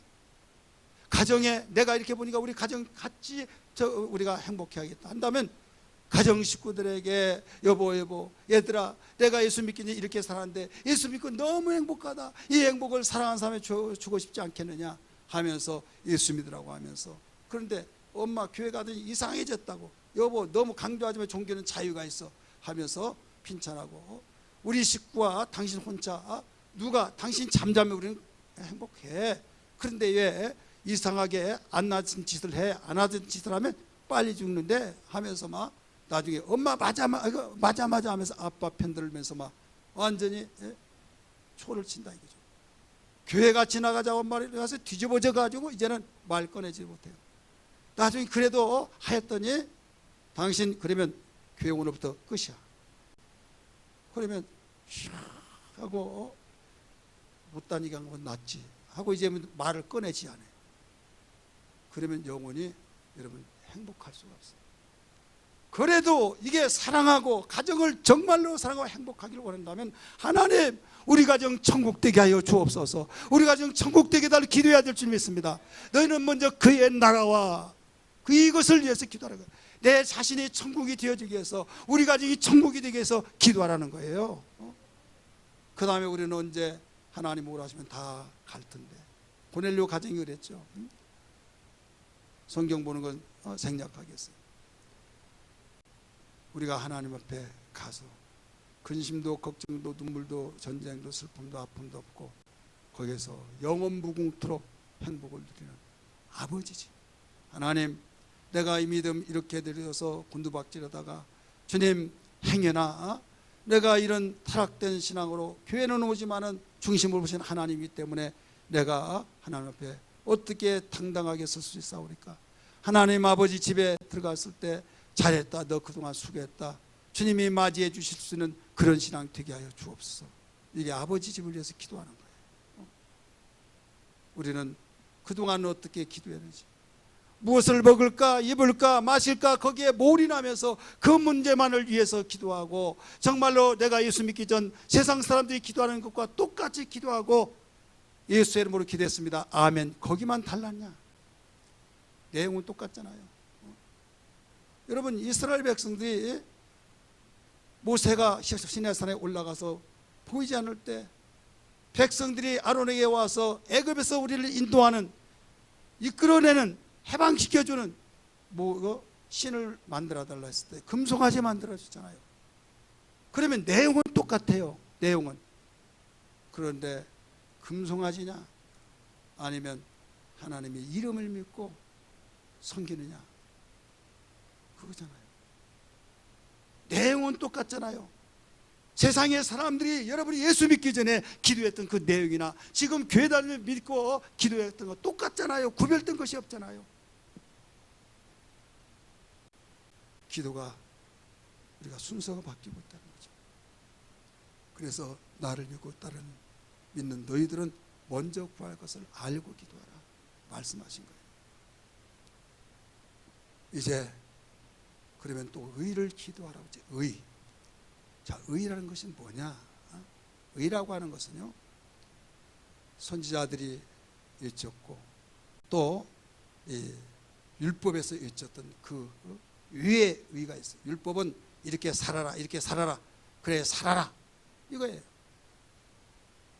가정에 내가 이렇게 보니까 우리 가정 같이 우리가 행복해야겠다 한다면 가정 식구들에게 여보 얘들아 내가 예수 믿기 전에 이렇게 살았는데 예수 믿고 너무 행복하다, 이 행복을 사랑하는 사람에 주고 싶지 않겠느냐 하면서 예수 믿으라고 하면서, 그런데 엄마 교회 가더니 이상해졌다고, 여보 너무 강조하지만 종교는 자유가 있어 하면서 빈찬하고, 우리 식구와 당신 혼자 누가 당신 잠자면 우리는 행복해. 그런데 왜 이상하게 안 낮은 짓을 해, 안 낮은 짓을 하면 빨리 죽는데 하면서 막 나중에 엄마 맞아 하면서 아빠 편들면서 막 완전히 초를 친다 이거죠. 교회가 지나가자고 말이 가서 뒤집어져 가지고 이제는 말 꺼내지 못해요. 나중에 그래도 하였더니 당신 그러면 교회 오늘부터 끝이야. 그러면 하고 못 다니게 한 건 낫지 하고 이제 말을 꺼내지 않아요. 그러면 영원히 여러분 행복할 수가 없어요. 그래도 이게 사랑하고 가정을 정말로 사랑하고 행복하기를 원한다면 하나님 우리 가정 천국 되게 하여 주옵소서. 우리 가정 천국 되게 달라 기도해야 될 줄 믿습니다. 너희는 먼저 그의 나라와 이것을 위해서 기도하라는 거예요. 내 자신이 천국이 되어지기 위해서, 우리 가정이 천국이 되기 위해서 기도하라는 거예요. 그 다음에 우리는 언제 하나님 오라 하시면 다 갈 텐데. 고넬료 가정이 그랬죠. 성경 보는 건 생략하겠어요. 우리가 하나님 앞에 가서 근심도 걱정도 눈물도 전쟁도 슬픔도 아픔도 없고 거기에서 영원 무궁토록 행복을 누리는 아버지지. 하나님 내가 이 믿음 이렇게 드려서 곤두박질하다가 주님 행여나 내가 이런 타락된 신앙으로 교회는 오지만은 중심을 보신 하나님이기 때문에 내가 하나님 앞에 어떻게 당당하게 설 수 있사오리까. 하나님 아버지 집에 들어갔을 때 잘했다, 너 그동안 수고했다, 주님이 맞이해 주실 수 있는 그런 신앙 되게 하여 주옵소서. 이게 아버지 집을 위해서 기도하는 거예요. 우리는 그동안 어떻게 기도했는지, 무엇을 먹을까 입을까 마실까 거기에 몰인하면서 그 문제만을 위해서 기도하고, 정말로 내가 예수 믿기 전 세상 사람들이 기도하는 것과 똑같이 기도하고 예수의 이름으로 기도했습니다, 아멘, 거기만 달랐냐? 내용은 똑같잖아요. 여러분 이스라엘 백성들이 모세가 시내산에 올라가서 보이지 않을 때 백성들이 아론에게 와서 애굽에서 우리를 인도하는, 이끌어내는, 해방시켜주는 신을 만들어달라 했을 때 금송아지 만들어주잖아요. 그러면 내용은 똑같아요. 내용은. 그런데 금송아지냐 아니면 하나님의 이름을 믿고 섬기느냐 그거잖아요. 내용은 똑같잖아요. 세상의 사람들이 여러분이 예수 믿기 전에 기도했던 그 내용이나 지금 교회 다니며 믿고 기도했던 거 똑같잖아요. 구별된 것이 없잖아요. 기도가 우리가 순서가 바뀌고 있다는 거죠. 그래서 나를 믿고 믿는 너희들은 먼저 구할 것을 알고 기도하라 말씀하신 거예요. 이제 그러면 또 의를 기도하라고 했죠. 의. 자, 의라는 것이 뭐냐? 의라고 하는 것은요, 선지자들이 일쳤고 또 이 율법에서 일쳤던 그 위의 의가 있어요. 율법은 이렇게 살아라, 이렇게 살아라, 그래 살아라 이거예요.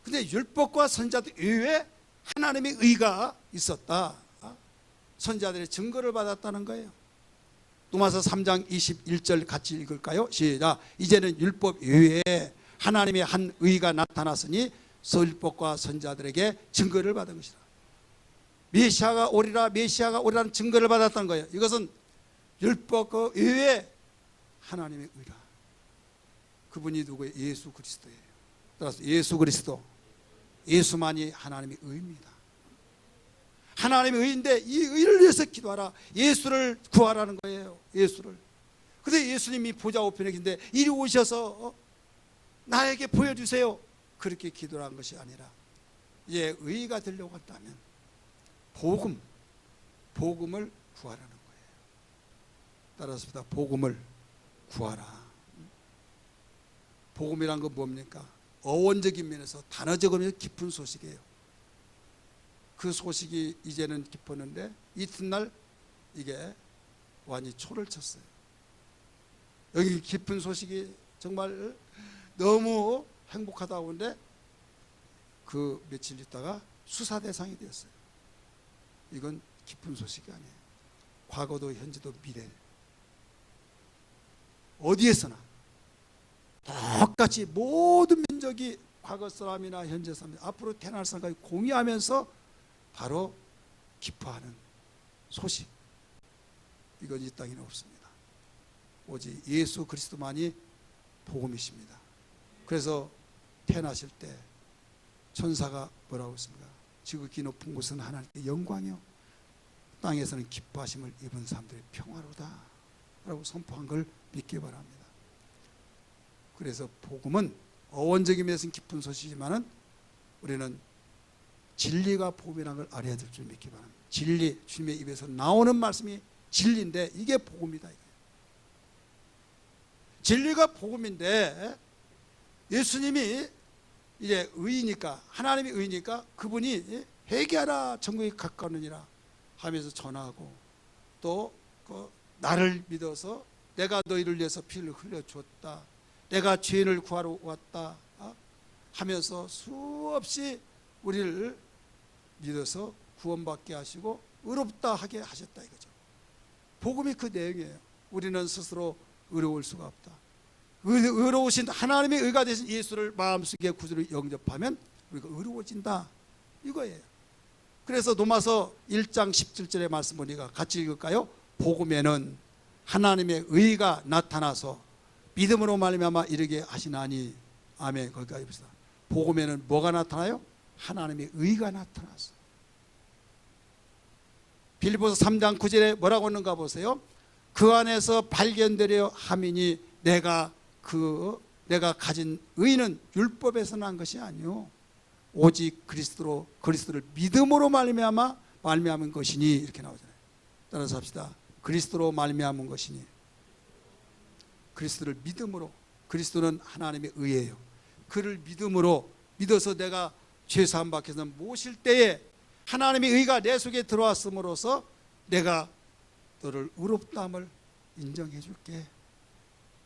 근데 율법과 선지자들 이외에 하나님의 의가 있었다. 선지자들의 증거를 받았다는 거예요. 로마서 3장 21절 같이 읽을까요? 시작. 이제는 율법 외에 하나님의 한 의가 나타났으니 율법과 선지자들에게 증거를 받은 것이다. 메시아가 오리라, 메시아가 오리라는 증거를 받았다는 거예요. 이것은 율법 외에 하나님의 의라. 그분이 누구예요? 예수 그리스도예요. 따라서 예수 그리스도, 예수만이 하나님의 의입니다. 하나님의 의인데 이 의를 위해서 기도하라. 예수를 구하라는 거예요. 예수를. 근데 예수님이 보좌 우편에 계신데 이리 오셔서 나에게 보여주세요. 그렇게 기도를 한 것이 아니라 이제 의가 되려고 한다면 복음을 구하라는 거예요. 따라서 복음을 구하라. 복음이란 건 뭡니까? 어원적인 면에서 단어적인 면에서 깊은 소식이에요. 그 소식이 이제는 깊었는데 이튿날 이게 완전히 초를 쳤어요. 여기 깊은 소식이 정말 너무 행복하다고 하는데 그 며칠 있다가 수사 대상이 되었어요. 이건 깊은 소식이 아니에요. 과거도 현재도 미래 어디에서나 똑같이 모든 민족이 과거 사람이나 현재 사람 앞으로 태어날 사람까지 공유하면서 바로 기뻐하는 소식, 이건 이 땅에는 없습니다. 오직 예수 그리스도만이 복음이십니다. 그래서 태어나실 때 천사가 뭐라고 했습니까? 지극히 높은 곳은 하나님께 영광이요 땅에서는 기뻐하심을 입은 사람들이 평화로다 라고 선포한 걸 믿기 바랍니다. 그래서 복음은 어원적인 면에서는 깊은 소식이지만은 우리는 진리가 복음이라는 걸 알아야 될 줄 믿기 바랍니다. 진리, 주님의 입에서 나오는 말씀이 진리인데 이게 복음이다. 진리가 복음인데 예수님이 이제 의니까 하나님이 의니까 그분이 회개하라 천국이 가까우니라 하면서 전하고 또 그 나를 믿어서 내가 너희를 위해서 피를 흘려주었다. 내가 죄인을 구하러 왔다 하면서 수없이 우리를 믿어서 구원받게 하시고 의롭다 하게 하셨다 이거죠. 복음이 그 내용이에요. 우리는 스스로 의로울 수가 없다. 의로우신 하나님의 의가 되신 예수를 마음속에 구주로 영접하면 우리가 의로워진다 이거예요. 그래서 로마서 1장 17절의 말씀 보니까 같이 읽을까요? 복음에는 하나님의 의가 나타나서 믿음으로 말미암아 이르게 하시나니 아멘. 거기까지 봅시다. 복음에는 뭐가 나타나요? 하나님의 의가 나타났어. 빌립보서 3장 9절에 뭐라고 하는가 보세요. 그 안에서 발견되려 함이니 내가 가진 의는 율법에서 난 것이 아니요 오직 그리스도를 믿음으로 말미암은 것이니 이렇게 나오잖아요. 따라서 합시다. 그리스도로 말미암은 것이니 그리스도를 믿음으로 그리스도는 하나님의 의예요. 그를 믿어서 내가 죄사함 받게서 모실 때에 하나님의 의가 내 속에 들어왔음으로써 내가 너를 의롭다함을 인정해 줄게.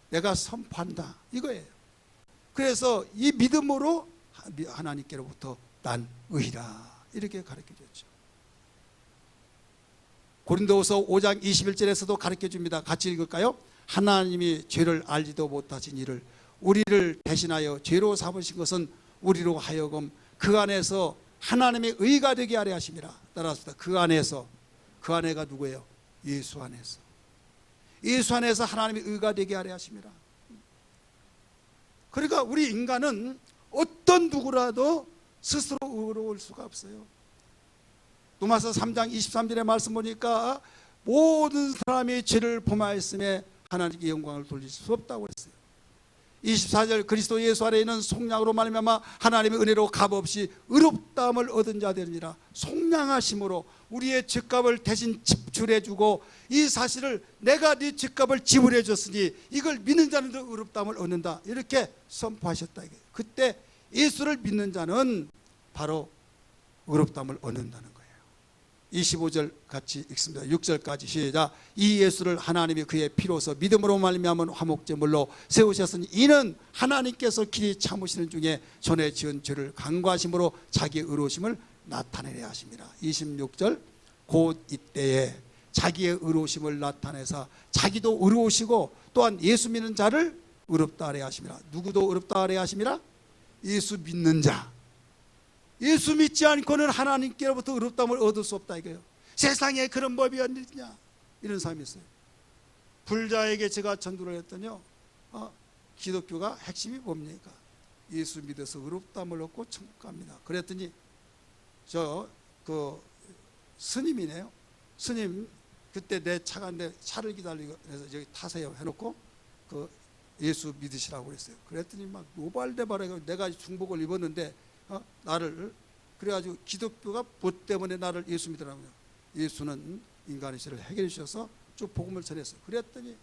내가 선포한다 이거예요. 그래서 이 믿음으로 하나님께로부터 난 의라 이렇게 가르쳐 줬죠. 고린도후서 5장 21절에서도 가르쳐 줍니다. 같이 읽을까요? 하나님이 죄를 알지도 못하신 이를 우리를 대신하여 죄로 삼으신 것은 우리로 하여금 그 안에서 하나님의 의가 되게 하려 하심이라. 따라서 그 안에가 누구예요? 예수 안에서 하나님의 의가 되게 하려 하심이라. 그러니까 우리 인간은 어떤 누구라도 스스로 의로울 수가 없어요. 로마서 3장 23절의 말씀 보니까 모든 사람이 죄를 범하였음에 하나님께 영광을 돌릴 수 없다고 했어요. 24절 그리스도 예수 안에 있는 속량으로 말미암아 하나님의 은혜로 값없이 의롭다함을 얻은 자 되느니라. 속량하심으로 우리의 죄값을 대신 지불해 주고, 이 사실을 내가 네 죄값을 지불해 줬으니 이걸 믿는 자는 의롭다함을 얻는다, 이렇게 선포하셨다. 그때 예수를 믿는 자는 바로 의롭다함을 얻는다는 거예요. 25절 같이 읽습니다. 6절까지 시작. 이 예수를 하나님이 그의 피로서 믿음으로 말미암은 화목제물로 세우셨으니 이는 하나님께서 길이 참으시는 중에 전에 지은 죄를 간과하심으로 자기의 의로우심을 나타내려 하십니다. 26절 곧 이때에 자기의 의로우심을 나타내사 자기도 의로우시고 또한 예수 믿는 자를 의롭다 하려 하심이라. 누구도 의롭다 하려 하심이라? 예수 믿는 자. 예수 믿지 않고는 하나님께로부터 의롭다함을 얻을 수 없다 이거예요. 세상에 그런 법이 어디냐, 이런 사람이 있어요. 불자에게 제가 전도를 했더니요, 기독교가 핵심이 뭡니까? 예수 믿어서 의롭다함을 얻고 천국 갑니다. 그랬더니 그 스님이네요. 스님, 그때 내 차가인데 차를 기다리고 그래서 여기 타세요 해놓고 그 예수 믿으시라고 그랬어요. 그랬더니 막 노발대발해가지고 내가 중복을 입었는데 나를, 그래가지고 기독교가 뭐 때문에 나를 예수 믿으라고요. 예수는 인간의 죄를 해결해 주셔서 쭉 복음을 전했어요. 그랬더니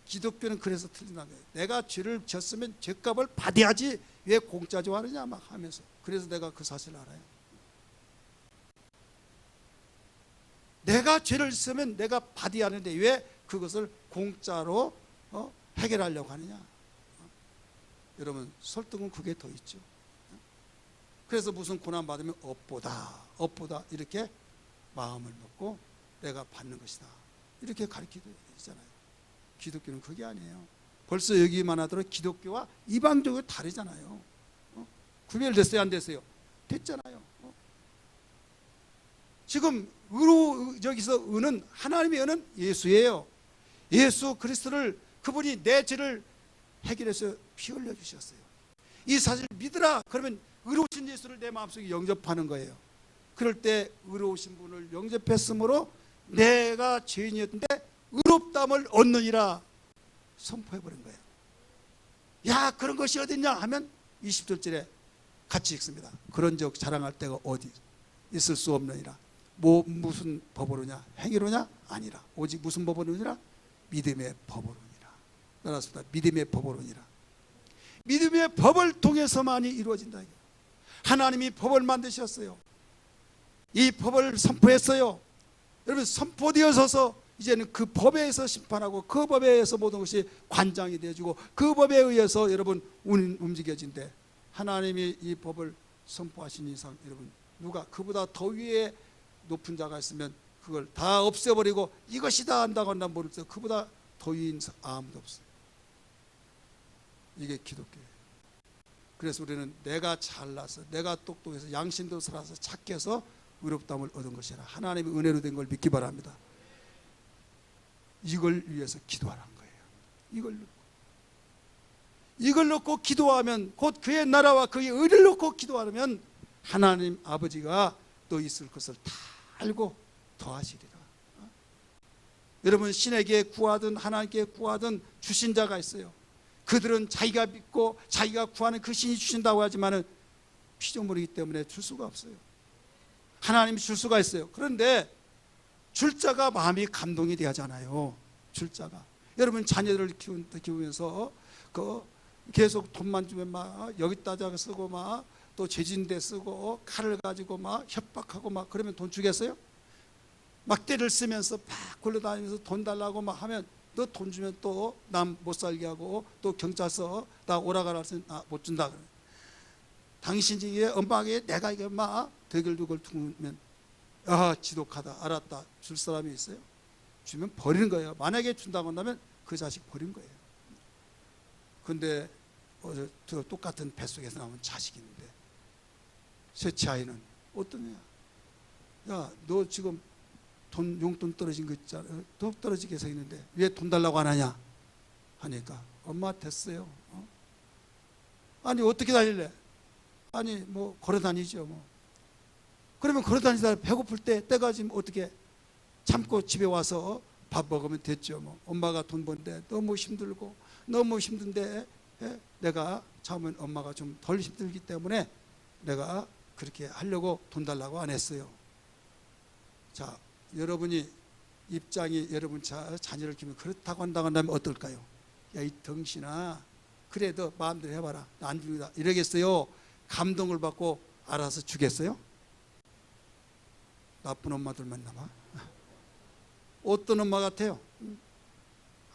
기독교는 그래서 틀린다는 거예요. 내가 죄를 졌으면 죄값을 받아야지 왜 공짜 좋아하느냐 막 하면서. 그래서 내가 그 사실을 알아요. 내가 죄를 지으면 내가 받아야 하는데 왜 그것을 공짜로 해결하려고 하느냐. 여러분, 설득은 그게 더 있죠. 그래서 무슨 고난 받으면 업보다 이렇게 마음을 먹고 내가 받는 것이다, 이렇게 가르치고 있잖아요. 기독교는 그게 아니에요. 벌써 여기만 하더라도 기독교와 이방적으로 다르잖아요. 구별됐어요, 안 됐어요? 됐잖아요. 지금 여기서 의는, 하나님의 의는 예수예요. 예수 그리스도를, 그분이 내 죄를 해결해서 피 흘려 주셨어요. 이 사실을 믿으라. 그러면 의로우신 예수를 내 마음속에 영접하는 거예요. 그럴 때 의로우신 분을 영접했으므로 내가 죄인이었는데 의롭다함을 얻느니라 선포해버린 거예요. 야, 그런 것이 어딨냐 하면 20절에 같이 읽습니다. 그런즉 자랑할 때가 어디 있을 수 없느니라. 무슨 법으로냐? 행위로냐? 아니라 오직 무슨 법으로니라? 믿음의 법으로니라. 따라서 믿음의 법으로니라. 믿음의 법을 통해서만이 이루어진다. 하나님이 법을 만드셨어요. 이 법을 선포했어요. 여러분, 선포되어서서 이제는 그 법에 의해서 심판하고 그 법에 의해서 모든 것이 관장이 되어지고 그 법에 의해서 여러분 움직여진대. 하나님이 이 법을 선포하신 이상 여러분, 누가 그보다 더 위에 높은 자가 있으면 그걸 다 없애버리고 이것이다 한다고 한다면 모르겠어요. 그보다 더 위인 아무도 없어요. 이게 기독교예요. 그래서 우리는 내가 잘나서, 내가 똑똑해서, 양심도 살아서, 착해서 의롭다함을 얻은 것이라 하나님의 은혜로 된 걸 믿기 바랍니다. 이걸 위해서 기도하라는 거예요. 이걸 놓고 기도하면, 곧 그의 나라와 그의 의를 놓고 기도하면 하나님 아버지가 또 있을 것을 다 알고 더하시리라. 여러분, 신에게 구하든 하나님께 구하든 주신 자가 있어요. 그들은 자기가 믿고 자기가 구하는 그 신이 주신다고 하지만은 피조물이기 때문에 줄 수가 없어요. 하나님이 줄 수가 있어요. 그런데 줄 자가 마음이 감동이 되잖아요. 줄 자가. 여러분, 자녀들을 키우면서 계속 돈만 주면 막 여기다가 쓰고 막 또 죄진대 쓰고 칼을 가지고 막 협박하고 막 그러면 돈 주겠어요? 막대를 쓰면서 막 굴러다니면서 돈 달라고 막 하면 너 돈 주면 또 남 못 살게 하고 또 경찰서 나 오라가라 해서 못 준다 그래. 당신이 엄마에게 내가 이게 막 대결두걸 두면 지독하다, 알았다, 줄 사람이 있어요? 주면 버리는 거예요. 만약에 준다고 한다면 그 자식 버린 거예요. 근데 똑같은 뱃속에서 나온 자식이 있는데 셋째 아이는 어떠냐? 야, 너 지금 용돈 떨어진 거 있잖아. 더 떨어지게 서 있는데 왜 돈 달라고 안 하냐? 하니까 엄마 됐어요. 아니 어떻게 다닐래? 아니 뭐 걸어 다니죠 뭐. 그러면 걸어 다니다가 배고플 때 때가 지금 어떻게 참고 집에 와서 밥 먹으면 됐죠 뭐. 엄마가 돈 번데 너무 힘들고 너무 힘든데 내가 참으면 엄마가 좀 덜 힘들기 때문에 내가 그렇게 하려고 돈 달라고 안 했어요. 자, 여러분이 입장이 여러분 자녀를 키우면 그렇다고 한다면 어떨까요? 야, 이 덩신아, 그래 너 마음대로 해봐라, 나 안 줍니다 이러겠어요? 감동을 받고 알아서 주겠어요? 나쁜 엄마들만 남아. 어떤 엄마 같아요?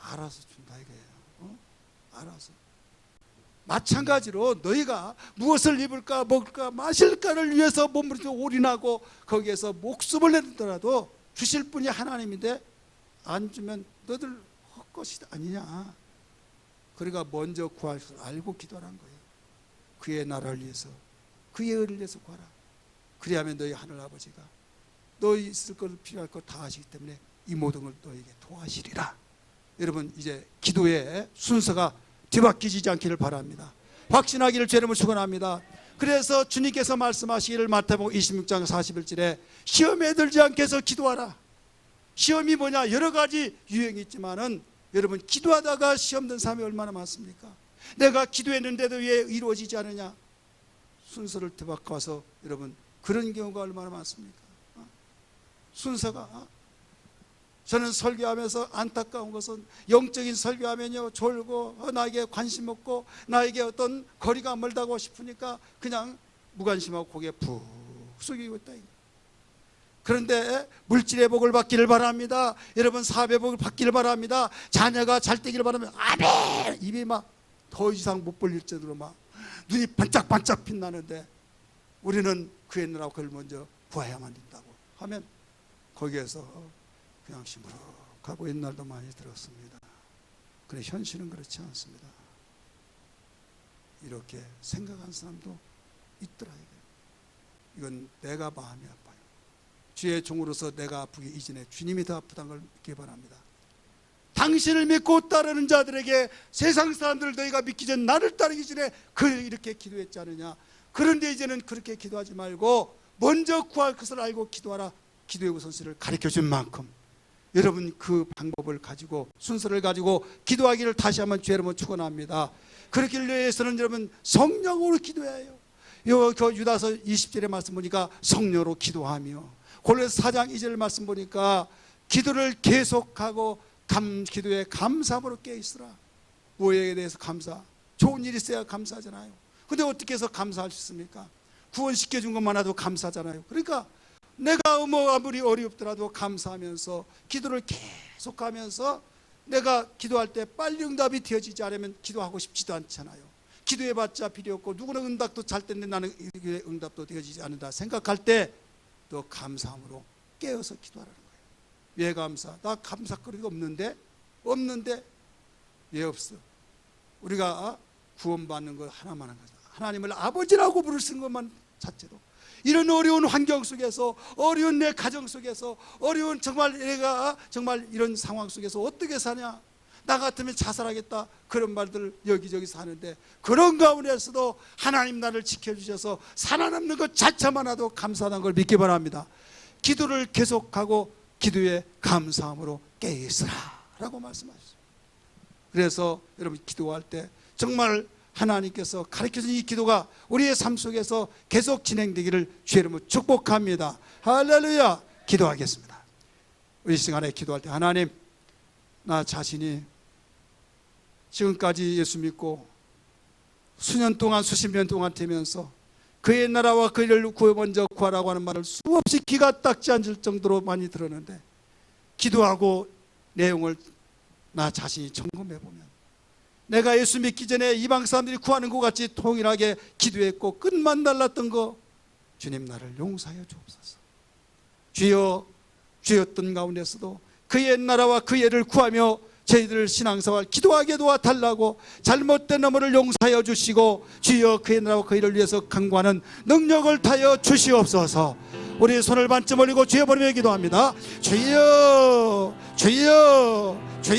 알아서 준다 이거예요. 알아서. 마찬가지로 너희가 무엇을 입을까 먹을까 마실까를 위해서 몸부림쳐 올인하고 거기에서 목숨을 내더라도 주실 분이 하나님인데 안 주면 너들 헛것이 아니냐. 그러니까 먼저 구할 줄 알고 기도하라는 거예요. 그의 나라를 위해서, 그의 의를 위해서 구하라. 그리하면 너희 하늘 아버지가 너희 있을 것 필요할 것 다 하시기 때문에 이 모든 걸 너에게 도와주리라. 여러분 이제 기도의 순서가 뒤바뀌지 않기를 바랍니다. 확신하기를 주님을 축원합니다. 그래서 주님께서 말씀하시기를 마태복음 26장 41절에 시험에 들지 않게 해서 기도하라. 시험이 뭐냐? 여러 가지 유행이 있지만은 여러분 기도하다가 시험 든 사람이 얼마나 많습니까? 내가 기도했는데도 왜 이루어지지 않느냐? 순서를 뒤바꿔서 여러분 그런 경우가 얼마나 많습니까? 순서가. 저는 설교하면서 안타까운 것은 영적인 설교하면요 졸고 나에게 관심 없고 나에게 어떤 거리가 멀다고 싶으니까 그냥 무관심하고 고개 푹 숙이고 있다. 그런데 물질의 복을 받기를 바랍니다. 여러분 사업의 복을 받기를 바랍니다. 자녀가 잘 되기를 바랍니다. 아멘! 입이 막 더 이상 못 벌릴 정도로 막 눈이 반짝반짝 빛나는데 우리는 그의 나라와 그를 먼저 구해야만 된다고 하면 거기에서 그냥 시무룩하고 옛날도 많이 들었습니다. 그런데 현실은 그렇지 않습니다. 이렇게 생각하는 사람도 있더라. 이건 내가 마음이 아파요. 주의 종으로서 내가 아프기 이전에 주님이 더 아프다는 걸 믿기 바랍니다. 당신을 믿고 따르는 자들에게 세상 사람들을 너희가 믿기 전 나를 따르기 전에 이렇게 기도했지 않느냐. 그런데 이제는 그렇게 기도하지 말고 먼저 구할 것을 알고 기도하라. 기도의 우선순위를 가르쳐준 만큼 여러분 그 방법을 가지고 순서를 가지고 기도하기를 다시 한번 주의 이름으로 축원합니다. 그렇기 위해서는 여러분 성령으로 기도해야 해요. 그 유다서 20절의 말씀 보니까 성령으로 기도하며 골로새 4장 2절 말씀 보니까 기도를 계속하고 기도에 감사함으로 깨어있으라. 뭐에 대해서 감사? 좋은 일이 있어야 감사하잖아요. 근데 어떻게 해서 감사할 수 있습니까? 구원시켜준 것만 해도 감사하잖아요. 그러니까 내가 뭐 아무리 어렵더라도 감사하면서 기도를 계속하면서 내가 기도할 때 빨리 응답이 되어지지 않으면 기도하고 싶지도 않잖아요. 기도해봤자 필요 없고 누구는 응답도 잘 됐는데 나는 응답도 되어지지 않는다 생각할 때 또 감사함으로 깨어서 기도하라는 거예요. 왜 감사? 나 감사거리가 없는데 왜 없어? 우리가 구원받는 거 하나만 한 거죠. 하나님을 아버지라고 부를 수 있는 것만 자체도 이런 어려운 환경 속에서 어려운 내 가정 속에서 어려운 정말 내가 정말 이런 상황 속에서 어떻게 사냐? 나 같으면 자살하겠다 그런 말들 여기저기 사는데 그런 가운데서도 하나님 나를 지켜주셔서 살아남는 것 자체만 해도 감사하다는 걸 믿기 바랍니다. 기도를 계속하고 기도에 감사함으로 깨있으라 라고 말씀하셨어요. 그래서 여러분 기도할 때 정말 하나님께서 가르쳐준 이 기도가 우리의 삶 속에서 계속 진행되기를 주의 이름으로 축복합니다. 할렐루야. 기도하겠습니다. 우리 시간에 기도할 때 하나님 나 자신이 지금까지 예수 믿고 수년 동안 수십 년 동안 되면서 그의 나라와 그를 먼저 구하라고 하는 말을 수없이 기가 닦지 않을 정도로 많이 들었는데 기도하고 내용을 나 자신이 점검해보면 내가 예수 믿기 전에 이방 사람들이 구하는 것 같이 통일하게 기도했고 끝만 달랐던 거 주님 나를 용서하여 주옵소서. 주여 주였던 가운데서도 그의 나라와 그의 의를 구하며 저희들 신앙생활 기도하게 도와달라고 잘못된 너머를 용서하여 주시고 주여 그의 나라와 그의 의를 위해서 강구하는 능력을 타여 주시옵소서. 우리 손을 반쯤 올리고 주여 버리며 기도합니다. 주여 주여 주여